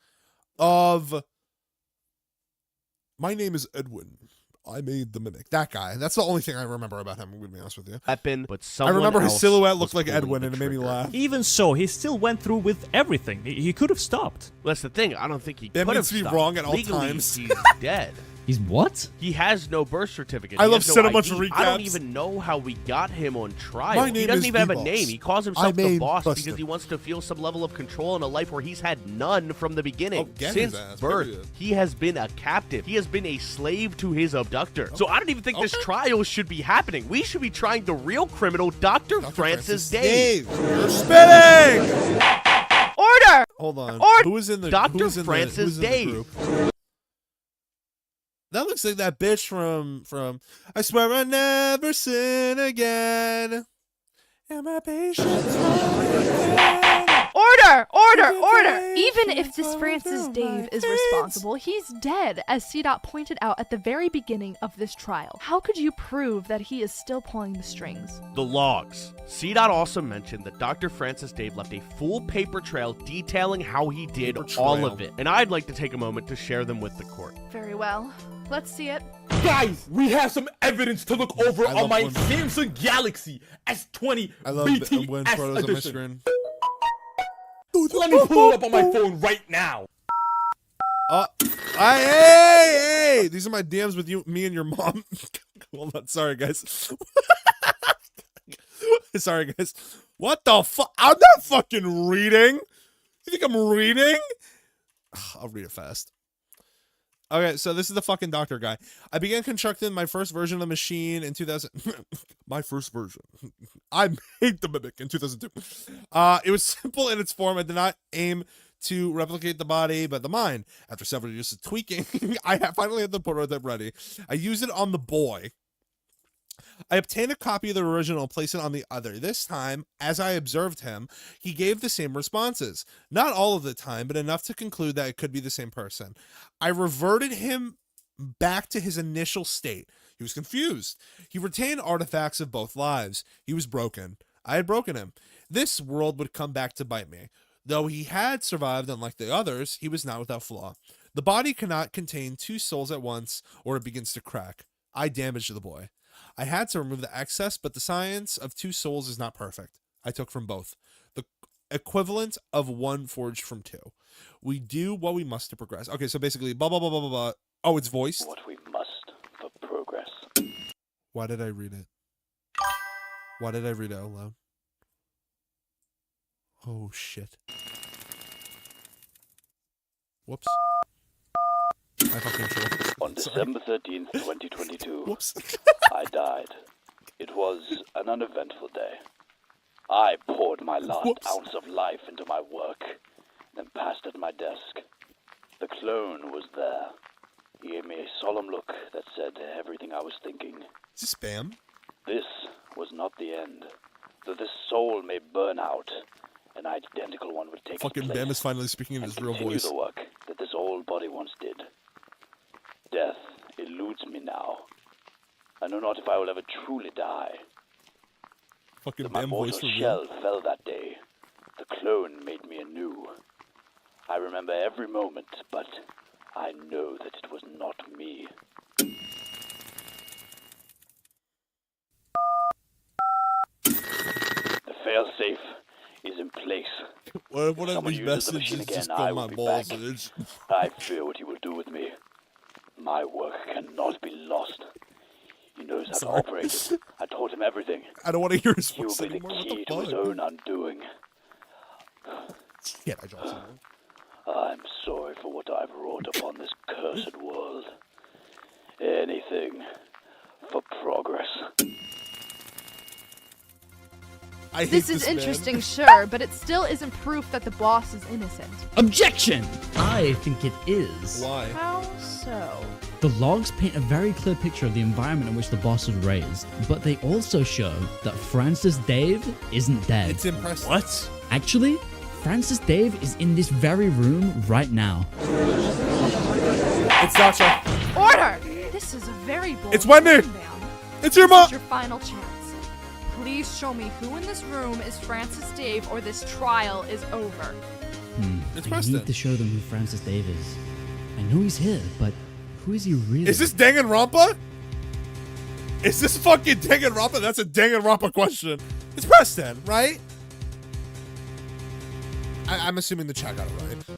of. My name is Edwin. I made the mimic. That guy. That's the only thing I remember about him, I'm going to be honest with you. Weapon, but I someone remember his else silhouette was looked like pulling Edwin, the and it made me trigger. laugh. Even so, he still went through with everything. He could have stopped. Well, that's the thing. I don't think he That could have means to be stopped. wrong at all Legally, times. He's dead. He's what? He has no birth certificate. I He love has no Cinnamunch ID. I don't recaps. even know how we got him on trial. My He name doesn't is even have a B-Boss. name. He calls I himself the made boss Buster. because he wants to feel some level of control in a life where he's had none from the beginning. Oh, get his Since ass, birth, period. he has been a captive. He has been a slave to his abductor. So I don't even think this trial should be happening. We should be trying the real criminal, Dr. Francis Dave. You're spitting! Order! Hold on. Or- Who is in the Dr. who's in the- Francis who's in the Dave. group? That looks like that bitch from I swear I never sin again. And my patience Order! Even if this Francis Dave is responsible, he's dead, as C-Dot pointed out at the very beginning of this trial. How could you prove that he is still pulling the strings? The logs. C-Dot also mentioned that Dr. Francis Dave left a full paper trail detailing how he did all of it. And I'd like to take a moment to share them with the court. Very well. Let's see it. Guys, we have some evidence to look over I on love my when- Samsung Galaxy S20 I love BT when S photos on my edition. screen. Let me pull it up on my phone right now. Hey! These are my DMs with you, me and your mom. Hold on, sorry guys. Sorry guys. What the fuck? I'm not fucking reading. You think I'm reading? I'll read it fast. Okay, so this is the fucking doctor guy. I began constructing my first version of the machine in 2000. My first version. I made the mimic in 2002. It was simple in its form. I did not aim to replicate the body, but the mind. After several years of tweaking, I finally had the prototype ready. I used it on the boy. I obtained a copy of the original and placed it on the other. This time, as I observed him, he gave the same responses. Not all of the time, but enough to conclude that it could be the same person. I reverted him back to his initial state. He was confused. He retained artifacts of both lives. He was broken. I had broken him. This world would come back to bite me. Though he had survived, unlike the others, he was not without flaw. The body cannot contain two souls at once, or it begins to crack. I damaged the boy. I had to remove the excess, but the science of two souls is not perfect. I took from both. The equivalent of one forged from two. We do what we must to progress. Okay, so basically, blah, blah, blah, blah, blah, blah. Oh, it's voiced? What we must for progress. Why did I read it? Why did I read it out loud? Oh, shit. Whoops. I fucking trolled. On December 13th, 2022, Whoops. I died. It was an uneventful day. I poured my last ounce of life into my work, then passed at my desk. The clone was there. He gave me a solemn look that said everything I was thinking. Is this spam? This was not the end. Though this soul may burn out, an identical one would take its Fucking place Bam is finally speaking in his real continue voice. the work that this old body once did. Death eludes me now. I know not if I will ever truly die. Fucking Though my Bam voice mortal for shell real. fell that day, the clone made me anew. I remember every moment, but I know that it was not me. The failsafe is in place. What If are someone these uses the machine messages just again, called I my will be balls? back. It's- I fear what he will do with me. My work cannot be lost. He knows how to Sorry. operate it. I taught him everything. I don't want to hear his He will voice be the anymore. What key the to his fuck? own undoing. Shit, I dropped something. I'm sorry for what I've wrought upon this cursed world. Anything for progress. I hate This is man. interesting, sure, but it still isn't proof that the boss is innocent. Objection! I think it is. Why? How so? The logs paint a very clear picture of the environment in which the boss was raised, but they also show that Francis Dave isn't dead. It's impressive. What? Actually, Francis Dave is in this very room right now. It's Dasha. Order! This is a very bold It's Wendy! claim, ma'am. It's your This mom! is your final chance. Please show me who in this room is Francis Dave or this trial is over. It's I Preston. need to show them who Francis Dave is. I know he's here, but who is he really? Is this Danganronpa? Is this fucking Danganronpa? That's a Danganronpa question. It's Preston, right? I'm assuming the chat got it right.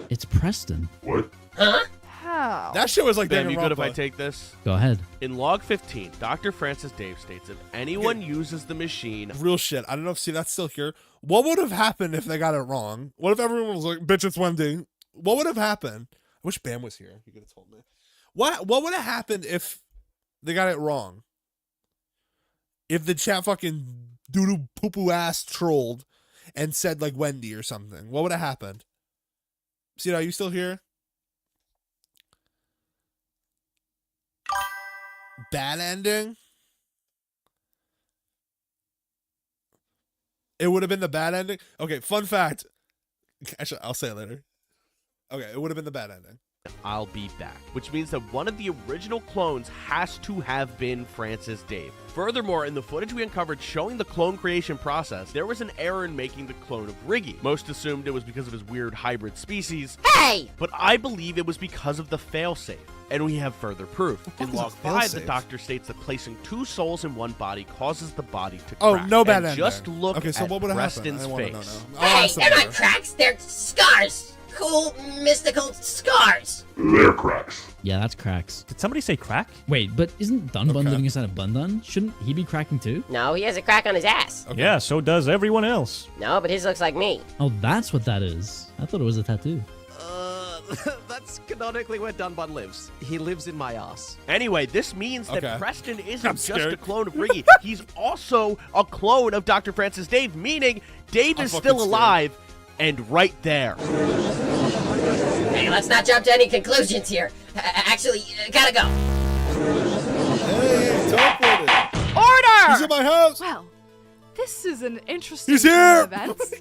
It's Preston. What? Huh? How? That shit was like Bam, you good if Danganronpa. I take this? Go ahead. In log 15, Dr. Francis Dave states if anyone uses the machine. Real shit. I don't know if that's still here. What would have happened if they got it wrong? What if everyone was like, "Bitch, it's Wendy"? What would have happened? I wish Bam was here. He could have told me. What would have happened if they got it wrong? If the chat fucking doo-doo poo-poo ass trolled and said like Wendy or something, what would have happened? See, are you still here? Bad ending? It would have been the bad ending? Okay, fun fact. Actually, I'll say it later. Okay, it would have been the bad ending. I'll be back, which means that one of the original clones has to have been Francis Dave. Furthermore, in the footage we uncovered showing the clone creation process, there was an error in making the clone of Riggy. Most assumed it was because of his weird hybrid species. Hey! But I believe it was because of the failsafe. And we have further proof. In log 5, the doctor states that placing two souls in one body causes the body to crack. Oh, no bad and ending. just look Okay, so at what would have happened? Preston's I wanna face. know now. Hey, they're not cracks, they're scars! Cool, mystical scars! They're cracks. Yeah, that's cracks. Did somebody say crack? Wait, but isn't Dun Bun Okay. living inside of Bun Dun? Shouldn't he be cracking too? No, he has a crack on his ass. Yeah, so does everyone else. No, but his looks like me. Oh, that's what that is. I thought it was a tattoo. That's canonically where Dunbun lives. He lives in my ass. Anyway, this means that Okay. Preston I'm isn't just scared. a clone of Riggy. He's also a clone of Dr. Francis Dave, meaning Dave I'm is fucking still scared. alive and right there. Hey, let's not jump to any conclusions here. Actually, gotta go. Hey, teleported. Order! He's in my house. Well, this is an interesting He's turn here! of events.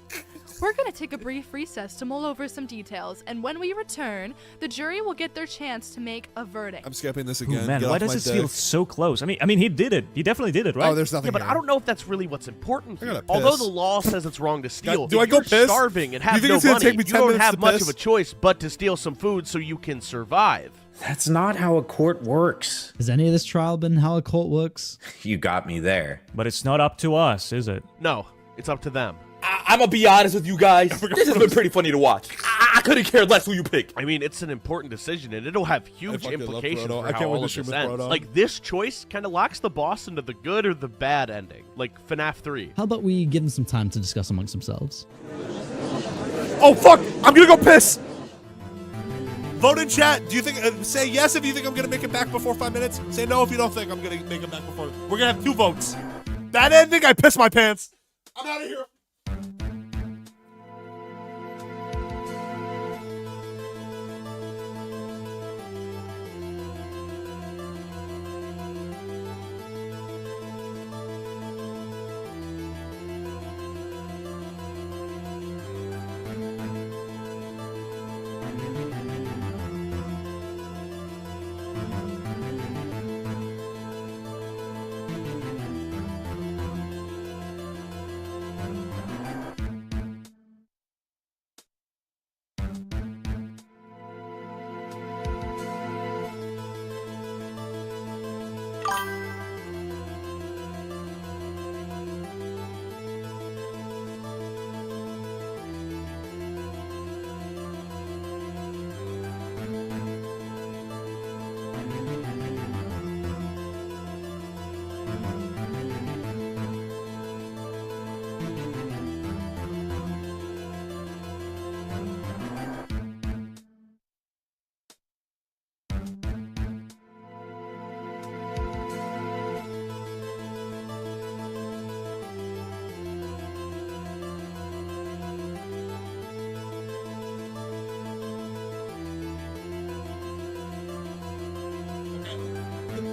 We're gonna take a brief recess to mull over some details, and when we return, the jury will get their chance to make a verdict. I'm skipping this Ooh, again. man, Get why off does my this dick. feel so close? I mean, he did it. He definitely did it, right? Oh, there's nothing Yeah, but here. I don't know if that's really what's important I here. gotta Although piss. the law says it's wrong to steal, Do I if go you're piss? starving and You have think no it's gonna money, take me you 10 don't minutes have to much piss? of a choice but to steal some food so you can survive. That's not how a court works. Has any of this trial been how a court works? You got me there. But it's not up to us, is it? No, it's up to them. I'm gonna be honest with you guys. This has been pretty funny to watch. I couldn't care less who you pick. I mean, it's an important decision, and it'll have huge fucking love implications Frodo. for I how can't wait all to of stream this with ends. Frodo. Like, this choice kind of locks the boss into the good or the bad ending, like FNAF 3. How about we give them some time to discuss amongst themselves? Oh, fuck! I'm gonna go piss! Vote in chat. Do you think, say yes if you think I'm gonna make it back before 5 minutes. Say no if you don't think I'm gonna make it back before. We're gonna have 2 votes. Bad ending, I piss my pants. I'm out of here.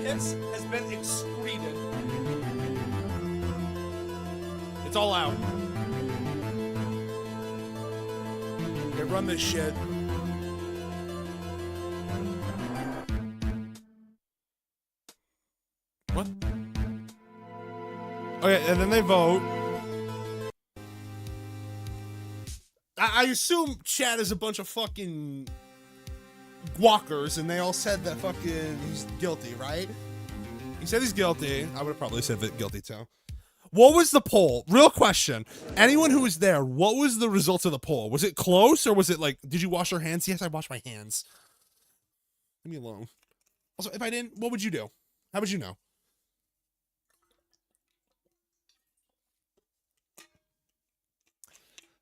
piss has been excreted. It's all out. Okay, run this shit. What? Okay, and then they vote. I assume chat is a bunch of fucking guackers, and they all said that fucking he's guilty, right? He said he's guilty. I would have probably said guilty too. What was the poll? Real question. Anyone who was there, what was the results of the poll? Was it close, or was it like, did you wash your hands? Yes, I washed my hands. Leave me alone. Also, if I didn't, what would you do? How would you know?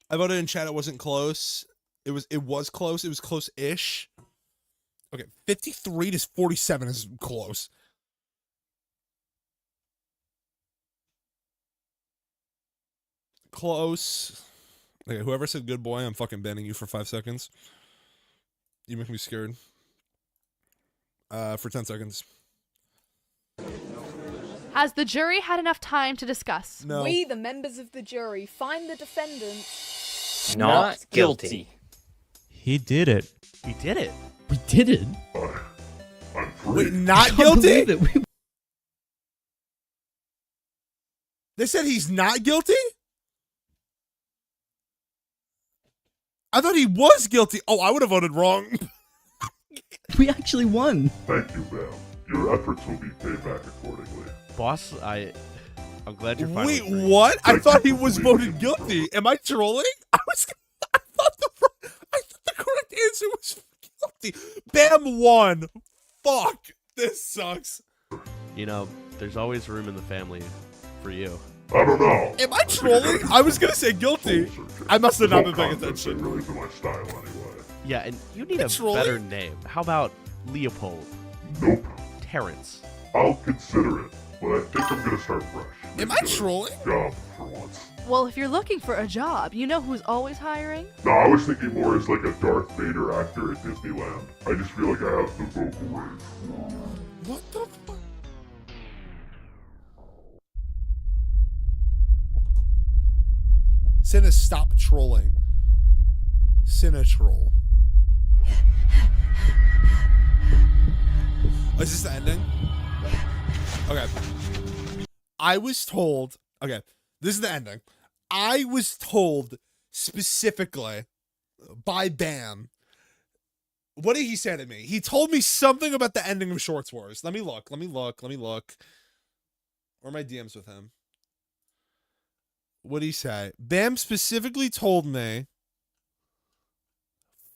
I voted in chat. It wasn't close. It was close. It was close-ish. Okay, 53 to 47 is close. Close. Okay, whoever said good boy, I'm fucking banning you for 5 seconds. You make me scared. For 10 seconds. Has the jury had enough time to discuss? No. We, the members of the jury, find the defendant Not guilty. He did it. He did it. We did it. Wait, not I can't guilty? believe it. They said he's not guilty? I thought he was guilty. Oh, I would have voted wrong. We actually won. Thank you, Bam. Your efforts will be paid back accordingly. Boss, I'm glad you're finally Wait, free. what? I thought he was voted guilty. Am I trolling? I thought the correct answer was guilty. Bam won. Fuck. This sucks. You know, there's always room in the family for you. I don't know. Am I trolling? I was gonna say guilty. I must have not been paying attention. Really isn't my style anyway. Yeah, and you need a trolling? better name. How about Leopold? Nope. Terrence. I'll consider it, but I think I'm gonna start fresh. Am I trolling? Job for once. Well, if you're looking for a job, you know who's always hiring? No, I was thinking more as like a Darth Vader actor at Disneyland. I just feel like I have the vocal range. What the fuck? Cinna, stop trolling. Cinna troll. Oh, is this the ending? Okay. I was told, okay, this is the ending. I was told specifically by Bam. What did he say to me? He told me something about the ending of Shorts Wars. Let me look. Where are my DMs with him? What did he say? Bam specifically told me.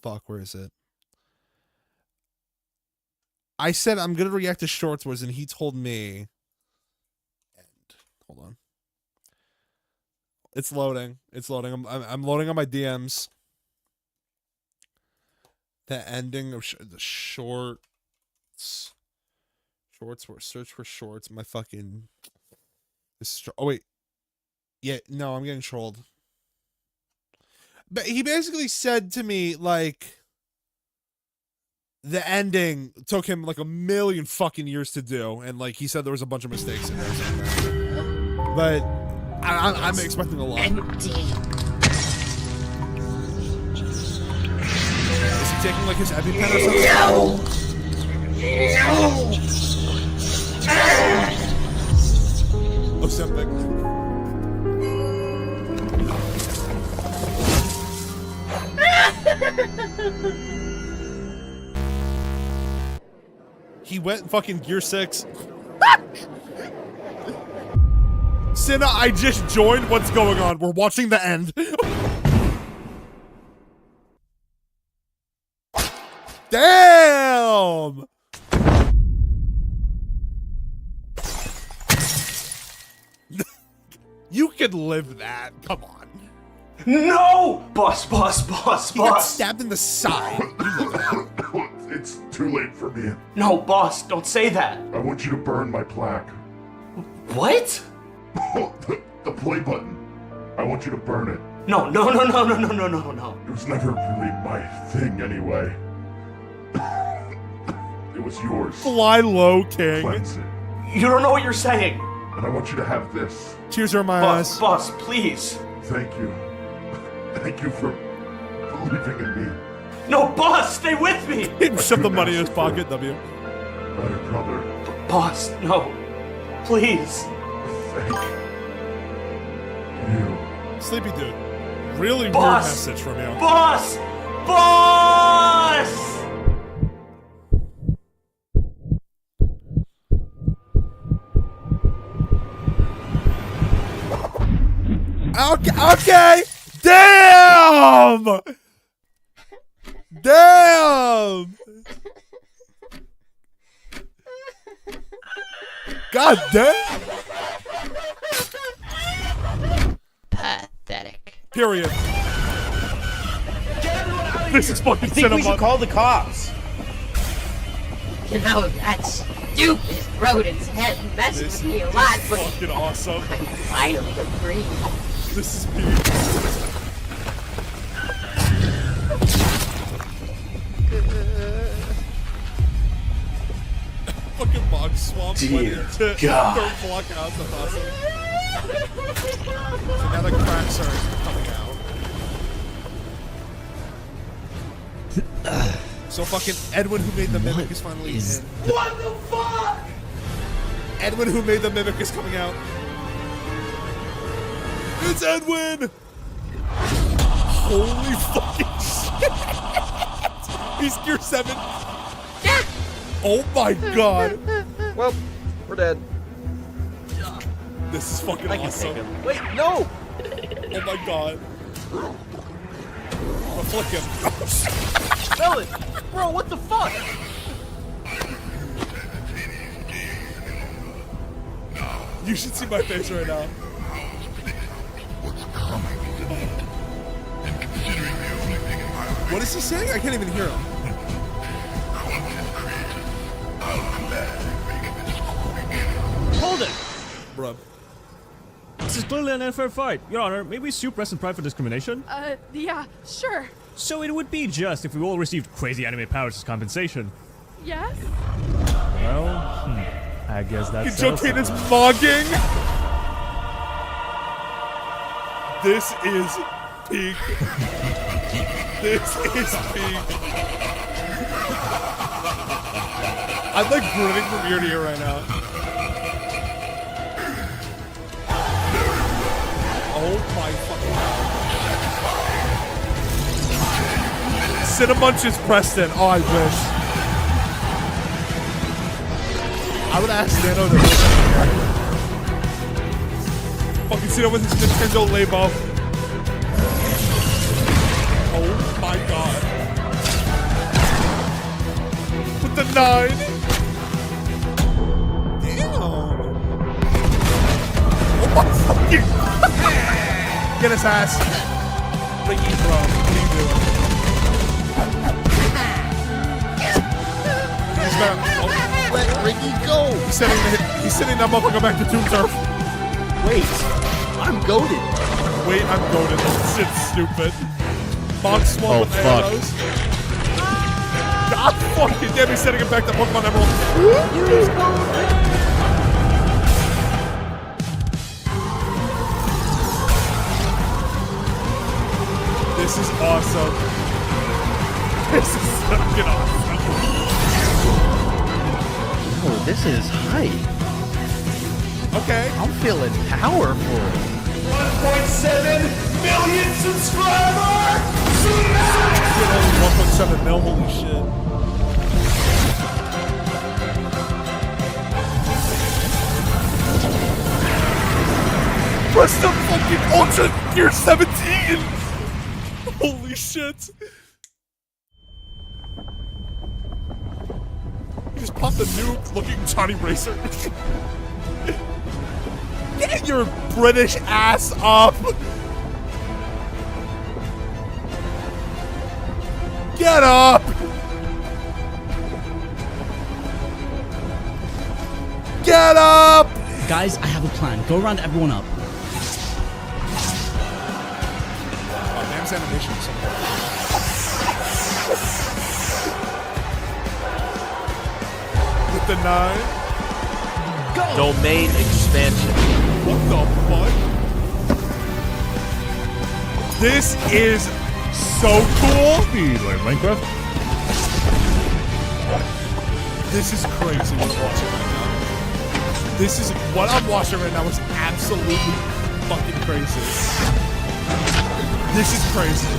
Fuck, where is it? I said I'm gonna react to Shorts Wars, and he told me. Hold on. It's loading. I'm loading on my DMs. The ending of the Shorts. Shorts Wars. Search for Shorts. My fucking. Oh wait. Yeah, no, I'm getting trolled. But he basically said to me, like, the ending took him like a million fucking years to do, and like he said there was a bunch of mistakes in there. But I'm expecting a lot. Empty. Is he taking like his EpiPen or something? No. Ozempic. He went fucking Gear 6. Cinna, I just joined. What's going on? We're watching the end. Damn! You could live that. Come on. No! Boss. He got stabbed in the side. You live that. It's too late for me. No, boss, don't say that. I want you to burn my plaque. What? the play button. I want you to burn it. No. It was never really my thing anyway. It was yours. Fly low, King. Cleanse it. You don't know what you're saying. And I want you to have this. Tears are in my eyes. Boss, please. Thank you. Thank you for believing in me. No, boss, stay with me. Shove the money in his pocket, W. My brother. Boss, no. Please. Thank you. Sleepy dude. Really weird Boss! message from you. Boss! Boss! Okay. Damn. Damn. God damn. Pathetic. Period. This is fucking I think we should Cinnamunch. call the cops. You know, that stupid rodent's head messes with me a lot, but fucking awesome. I finally agree. This is beautiful. Fucking bog swamp. Dear to God. Third block out. That's awesome. So now the cracks are coming out. So fucking Edwin, who made the mimic, is finally in. What the fuck? Edwin, who made the mimic, is coming out. It's Edwin! Holy fucking shit! He's gear 7. Oh my god. Well, we're dead. This is fucking awesome. Wait, no! Oh my god. I'll flick him. Melon! Bro, what the fuck? You should see my face right now. What is he saying? I can't even hear him. Hold it! Bruh. This is clearly an unfair fight. Your Honor, may we sue press and pride for discrimination? Yeah, sure. So it would be just if we all received crazy anime powers as compensation. Yes? Well, I guess that's Joking is mogging. This is peak. This is peak. I'm like grinning from ear to ear right now. Oh my fucking god. Cinnamunch is Preston. Oh, I wish. I would ask Nano to fucking see that with his Nintendo label. Oh my god. With the 9. Damn. Oh my fucking. Get his ass. Ricky, bro. What are you doing? He's gonna. Oh. Let Ricky go. He's sending that motherfucker back to Toon Turf. Wait, I'm goaded. Wait, I'm goaded. This shit's stupid. Box swung with arrows. God fucking damn, he's sending it back to Pokemon Emerald. This is awesome. This is fucking awesome. Oh, this is hype. Okay. I'm feeling powerful. 1.7 million subscribers! Get only 1.7 mil, holy shit. Press the fucking Ultra Gear 17! Holy shit. He just popped a nuke looking Johnny Racer. Get your British ass up! Get up! Get up! Guys, I have a plan. Go round everyone up. Oh, Nam's animation is so good. denied. Domain expansion. What the fuck? This is so cool. Like Minecraft? This is crazy what I'm watching right now. This is what I'm watching right now is absolutely fucking crazy. This is crazy.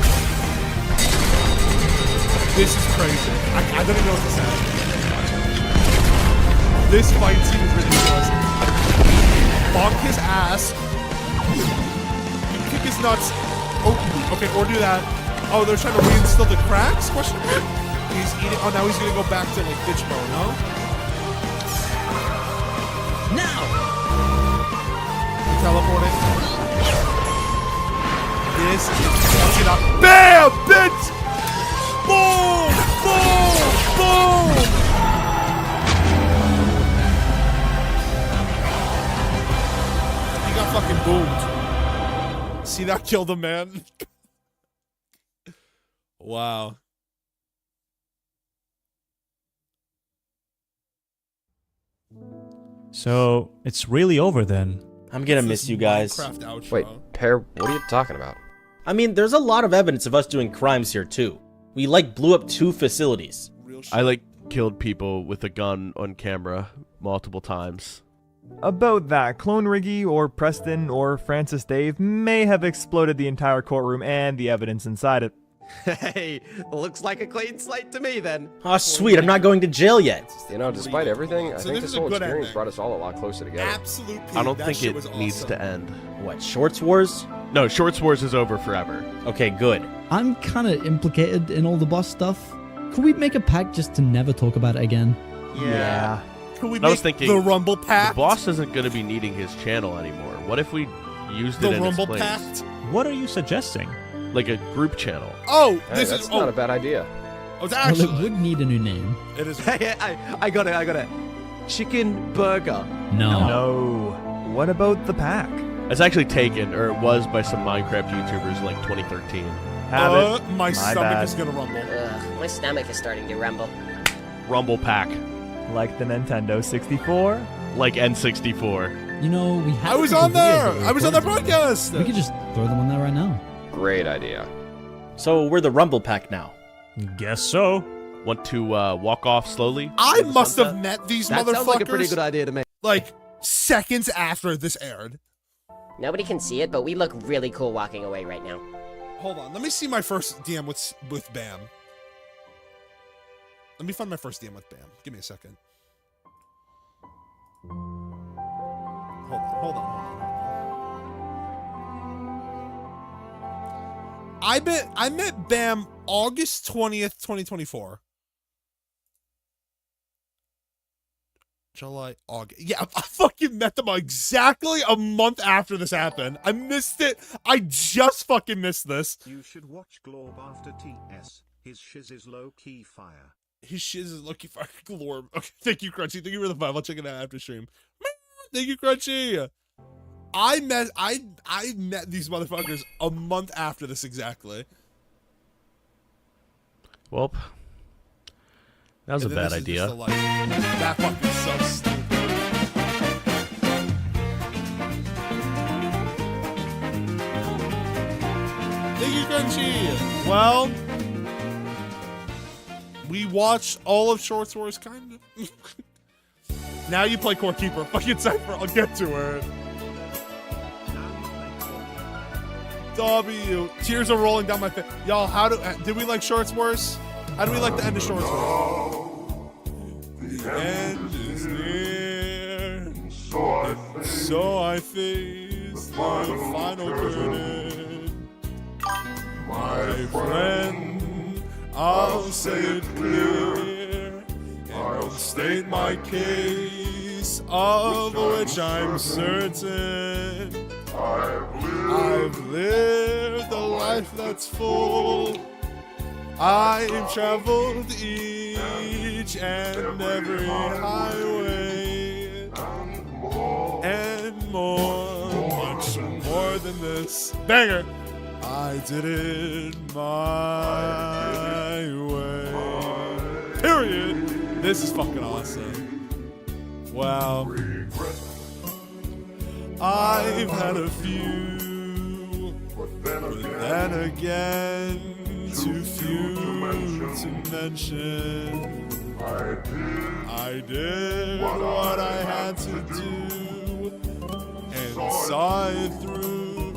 This is crazy. I don't even know what to say. This fight scene is ridiculous. Bonk his ass. Kick his nuts. Oh, okay, or do that. Oh, they're trying to reinstill the cracks? Question mark? He's eating. Oh, now he's gonna go back to like bitch mode, no? Now! Teleporting. This is fucking up. BAM! Bitch! Boom! Boom! Boom! He got fucking boomed. See, that killed him, man. Wow. So, it's really over then. I'm gonna miss you guys. Wait, Pear, what are you talking about? I mean, there's a lot of evidence of us doing crimes here too. We like blew up 2 facilities. I like killed people with a gun on camera multiple times. About that, Clone Riggy or Preston or Francis Dave may have exploded the entire courtroom and the evidence inside it. Hey, looks like a clean slate to me then. Oh, sweet, I'm not going to jail yet. You know, despite everything, I think this whole experience brought us all a lot closer together. Absolute. I don't think it needs to end. What, Shorts Wars? No, Shorts Wars is over forever. Okay, good. I'm kind of implicated in all the boss stuff. Could we make a pact just to never talk about it again? Yeah. Can we I make was thinking the Rumble Pact? The boss isn't going to be needing his channel anymore. What if we used it The in Rumble its place? Pact? What are you suggesting? Like a group channel. Oh, Hey, this that's is not a bad idea. Oh, it's Well, actually. it would need a new name. It is. Hey, I got it. Chicken burger. No. No. What about the pack? It's actually taken, or it was by some Minecraft YouTubers in like 2013. Have it. My stomach bad. is gonna rumble. My stomach is starting to rumble. Rumble Pack. Like the Nintendo 64? Like N64. You know, we have. I was on there. I was on their podcast. We could just throw them on there right now. Great idea. So we're the Rumble Pack now. Guess so. Want to walk off slowly? I must have met these That motherfuckers sounds like a pretty good idea to me. like seconds after this aired. Nobody can see it, but we look really cool walking away right now. Hold on, let me see my first DM with Bam. Let me find my first DM with Bam. Give me a second. Hold on. I met Bam August 20th, 2024. July, August. Yeah, I fucking met them exactly a month after this happened. I missed it. I just fucking missed this. You should watch Glorb after TS. His shiz is low-key fire. His shiz is lucky fire. Glorb. Okay, thank you, Crunchy. Thank you for the 5. I'll check it out after stream. Thank you, Crunchy. I met these motherfuckers a month after this exactly. Well, that was a bad idea. That fucking so stupid. Thank you, Crunchy. Well, we watched all of Shorts Wars, kind of. Now you play Core Keeper. Fucking Cypher. I'll get to it. W. Tears are rolling down my face. Y'all, did we like Shorts Wars? How do we like the end of Shorts Wars? The end is near. So I face the final curtain. My friend, I'll say it clear and state my case, of which I'm certain. I've lived a life that's full. I've traveled each and every highway and more, much more than this. Banger! I did it my way. Period. This is fucking awesome. Wow. I've had a few, but then again, too few to mention. I did what I had to do, and saw it through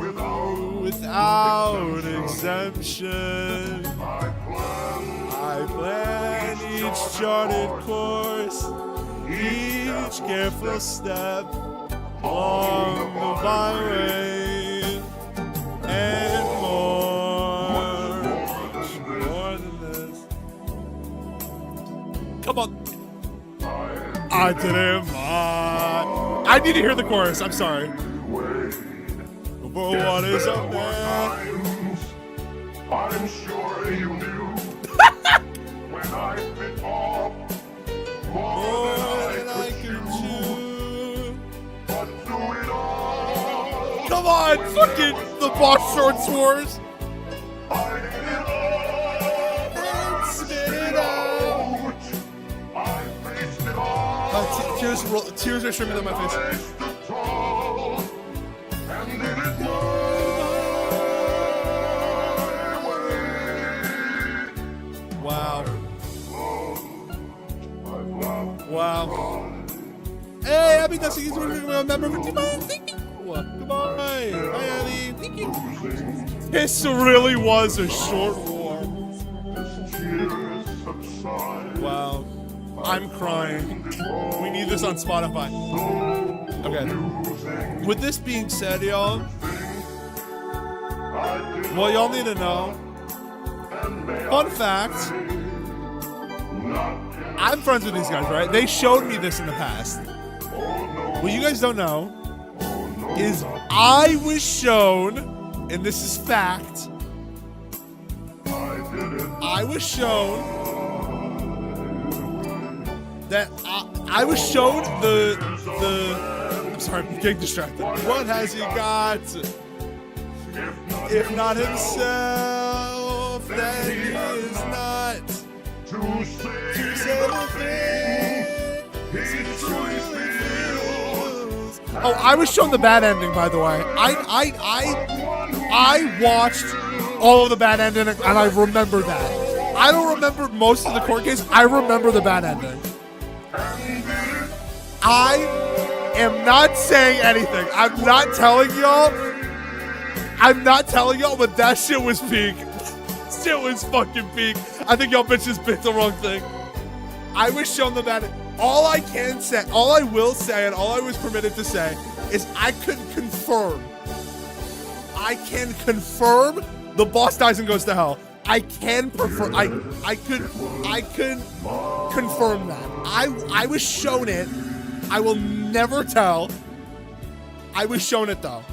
without exemption. I planned each charted course, each careful step along the byway, and more than this. Come on. I didn't mind. I need to hear the chorus. I'm sorry. But what is a man? I'm sure you knew when I bit off more than I could chew. But through it all, come on, fucking the boss shorts wars. I did it all and spit it out. I faced it all. Tears are streaming down my face. Wow. Wow. Hey, Abby, that's a member of the team. Thank you. Goodbye. Hi, Abby. Thank you. This really was a short war. Wow. I'm crying. We need this on Spotify. Okay. With this being said, y'all, well, y'all need to know. Fun fact, I'm friends with these guys, right? They showed me this in the past. What you guys don't know is I was shown, and this is fact, I was shown that I was shown the I'm sorry, I'm getting distracted. What has he got? If not himself, then he is not to say the thing he truly feels. Oh, I was shown the bad ending, by the way. I watched all of the bad ending, and I remember that. I don't remember most of the court case. I remember the bad ending. I am not saying anything. I'm not telling y'all, but that shit was peak. Shit was fucking peak. I think y'all bitches picked the wrong thing. I was shown the bad. All I can say, all I will say, and all I was permitted to say is I can confirm the boss dies and goes to hell. I can prefer. I could confirm that. I was shown it. I will never tell. I was shown it though.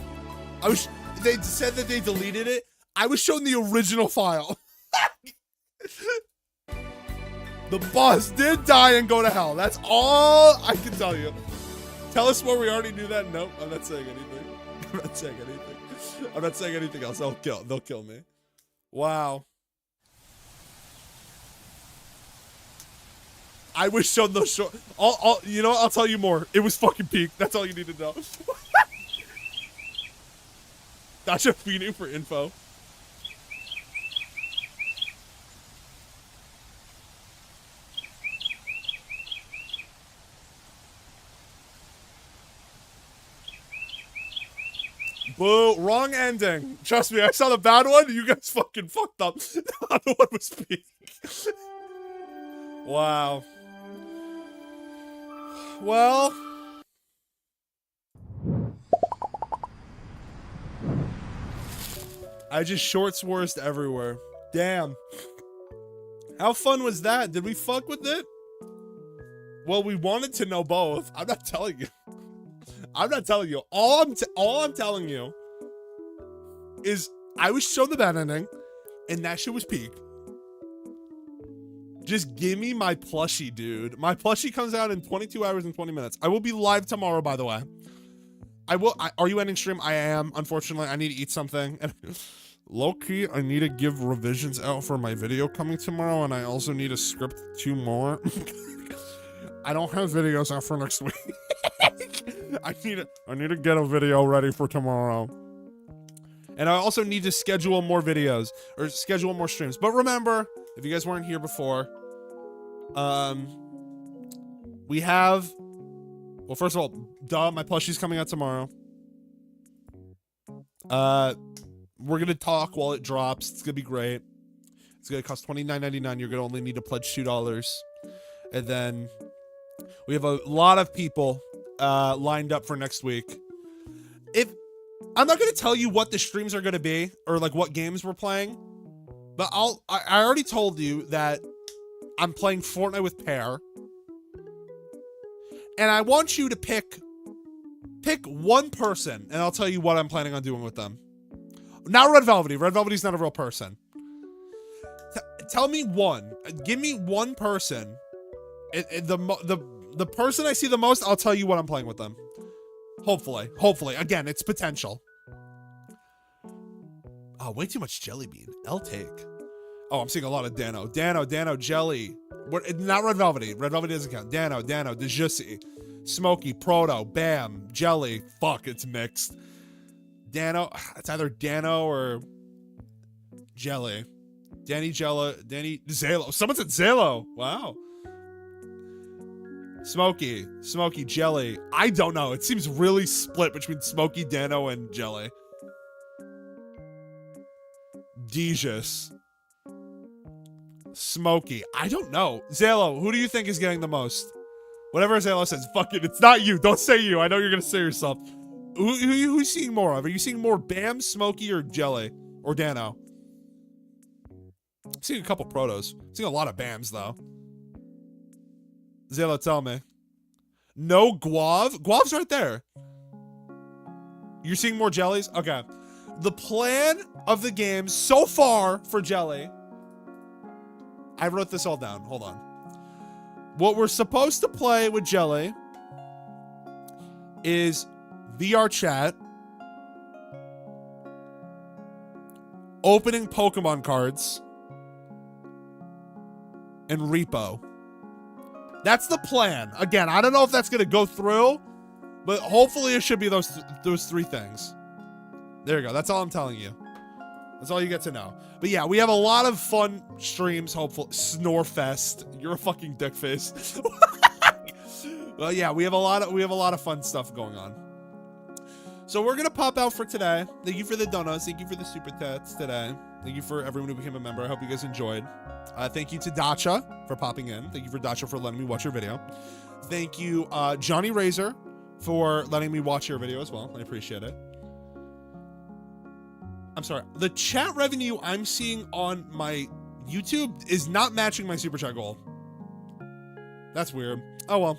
They said that they deleted it. I was shown the original file. The boss did die and go to hell. That's all I can tell you. Tell us more. We already knew that. Nope. I'm not saying anything. I'm not saying anything else. They'll kill me. Wow. I was shown those short. You know what? I'll tell you more. It was fucking peak. That's all you need to know. Gotcha feeding for info. Boo, wrong ending. Trust me, I saw the bad one. You guys fucking fucked up. The other one was peak. Wow. Well. I just shorts worst everywhere. Damn. How fun was that? Did we fuck with it? Well, we wanted to know both. I'm not telling you. I'm not telling you. All I'm telling you is I was shown the bad ending, and that shit was peak. Just give me my plushie, dude. My plushie comes out in 22 hours and 20 minutes. I will be live tomorrow, by the way. Are you ending stream? I am. Unfortunately, I need to eat something. Low-key, I need to give revisions out for my video coming tomorrow, and I also need to script 2 more. I don't have videos out for next week. I need to get a video ready for tomorrow. And I also need to schedule more videos or schedule more streams. But remember, if you guys weren't here before, we have, well, first of all, duh, my plushie's coming out tomorrow. We're gonna talk while it drops. It's gonna be great. It's gonna cost $29.99. You're gonna only need to pledge $2. And then we have a lot of people lined up for next week. I'm not gonna tell you what the streams are gonna be or like what games we're playing, but I already told you that I'm playing Fortnite with Pear, and I want you to pick one person, and I'll tell you what I'm planning on doing with them. Not Red Velvety. Red Velvety's not a real person. Tell me one. Give me one person. The person I see the most, I'll tell you what I'm playing with them. Hopefully. Again, it's potential. Oh, way too much jelly bean. I'll take. Oh, I'm seeing a lot of Dano. Dano, jelly. Not Red Velvety. Red Velvety doesn't count. Dano, Dejussi, Smokey, Proto, Bam, Jelly. Fuck, it's mixed. Dano, it's either Dano or Jelly. Danny Zalo. Someone said Zalo. Wow. Smokey, Jelly. I don't know. It seems really split between Smokey, Dano, and Jelly. Dejus. Smokey. I don't know. Zalo, who do you think is getting the most? Whatever Zalo says, fuck it. It's not you. Don't say you. I know you're going to say yourself. Who are you seeing more of? Are you seeing more Bam, Smokey, or Jelly? Or Dano? I'm seeing a couple Protos. I'm seeing a lot of Bams, though. Zalo, tell me. No Guav? Guav's right there. You're seeing more Jellies? Okay. The plan of the game so far for Jelly. I wrote this all down. Hold on. What we're supposed to play with Jelly is VR chat, opening Pokemon cards, and repo. That's the plan. Again, I don't know if that's going to go through, but hopefully it should be those three things. There you go. That's all I'm telling you. That's all you get to know. But yeah, we have a lot of fun streams, hopefully. Snorefest. You're a fucking dickface. Well, yeah, we have a lot of fun stuff going on. So we're gonna pop out for today. Thank you for the donuts. Thank you for the super chats today. Thank you for everyone who became a member. I hope you guys enjoyed. Thank you to Dacha for popping in. Thank you for Dacha for letting me watch your video. Thank you, Johnny Razor, for letting me watch your video as well. I appreciate it. I'm sorry. The chat revenue I'm seeing on my YouTube is not matching my super chat goal. That's weird. Oh well.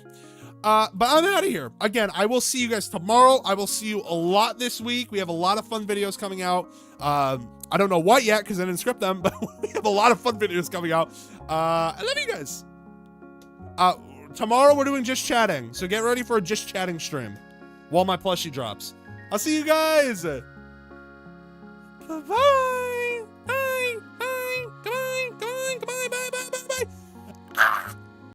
But I'm out of here. Again, I will see you guys tomorrow. I will see you a lot this week. We have a lot of fun videos coming out. I don't know what yet because I didn't script them, but we have a lot of fun videos coming out. I love you guys. Tomorrow we're doing just chatting, so get ready for a just chatting stream while my plushie drops. I'll see you guys. Bye-bye.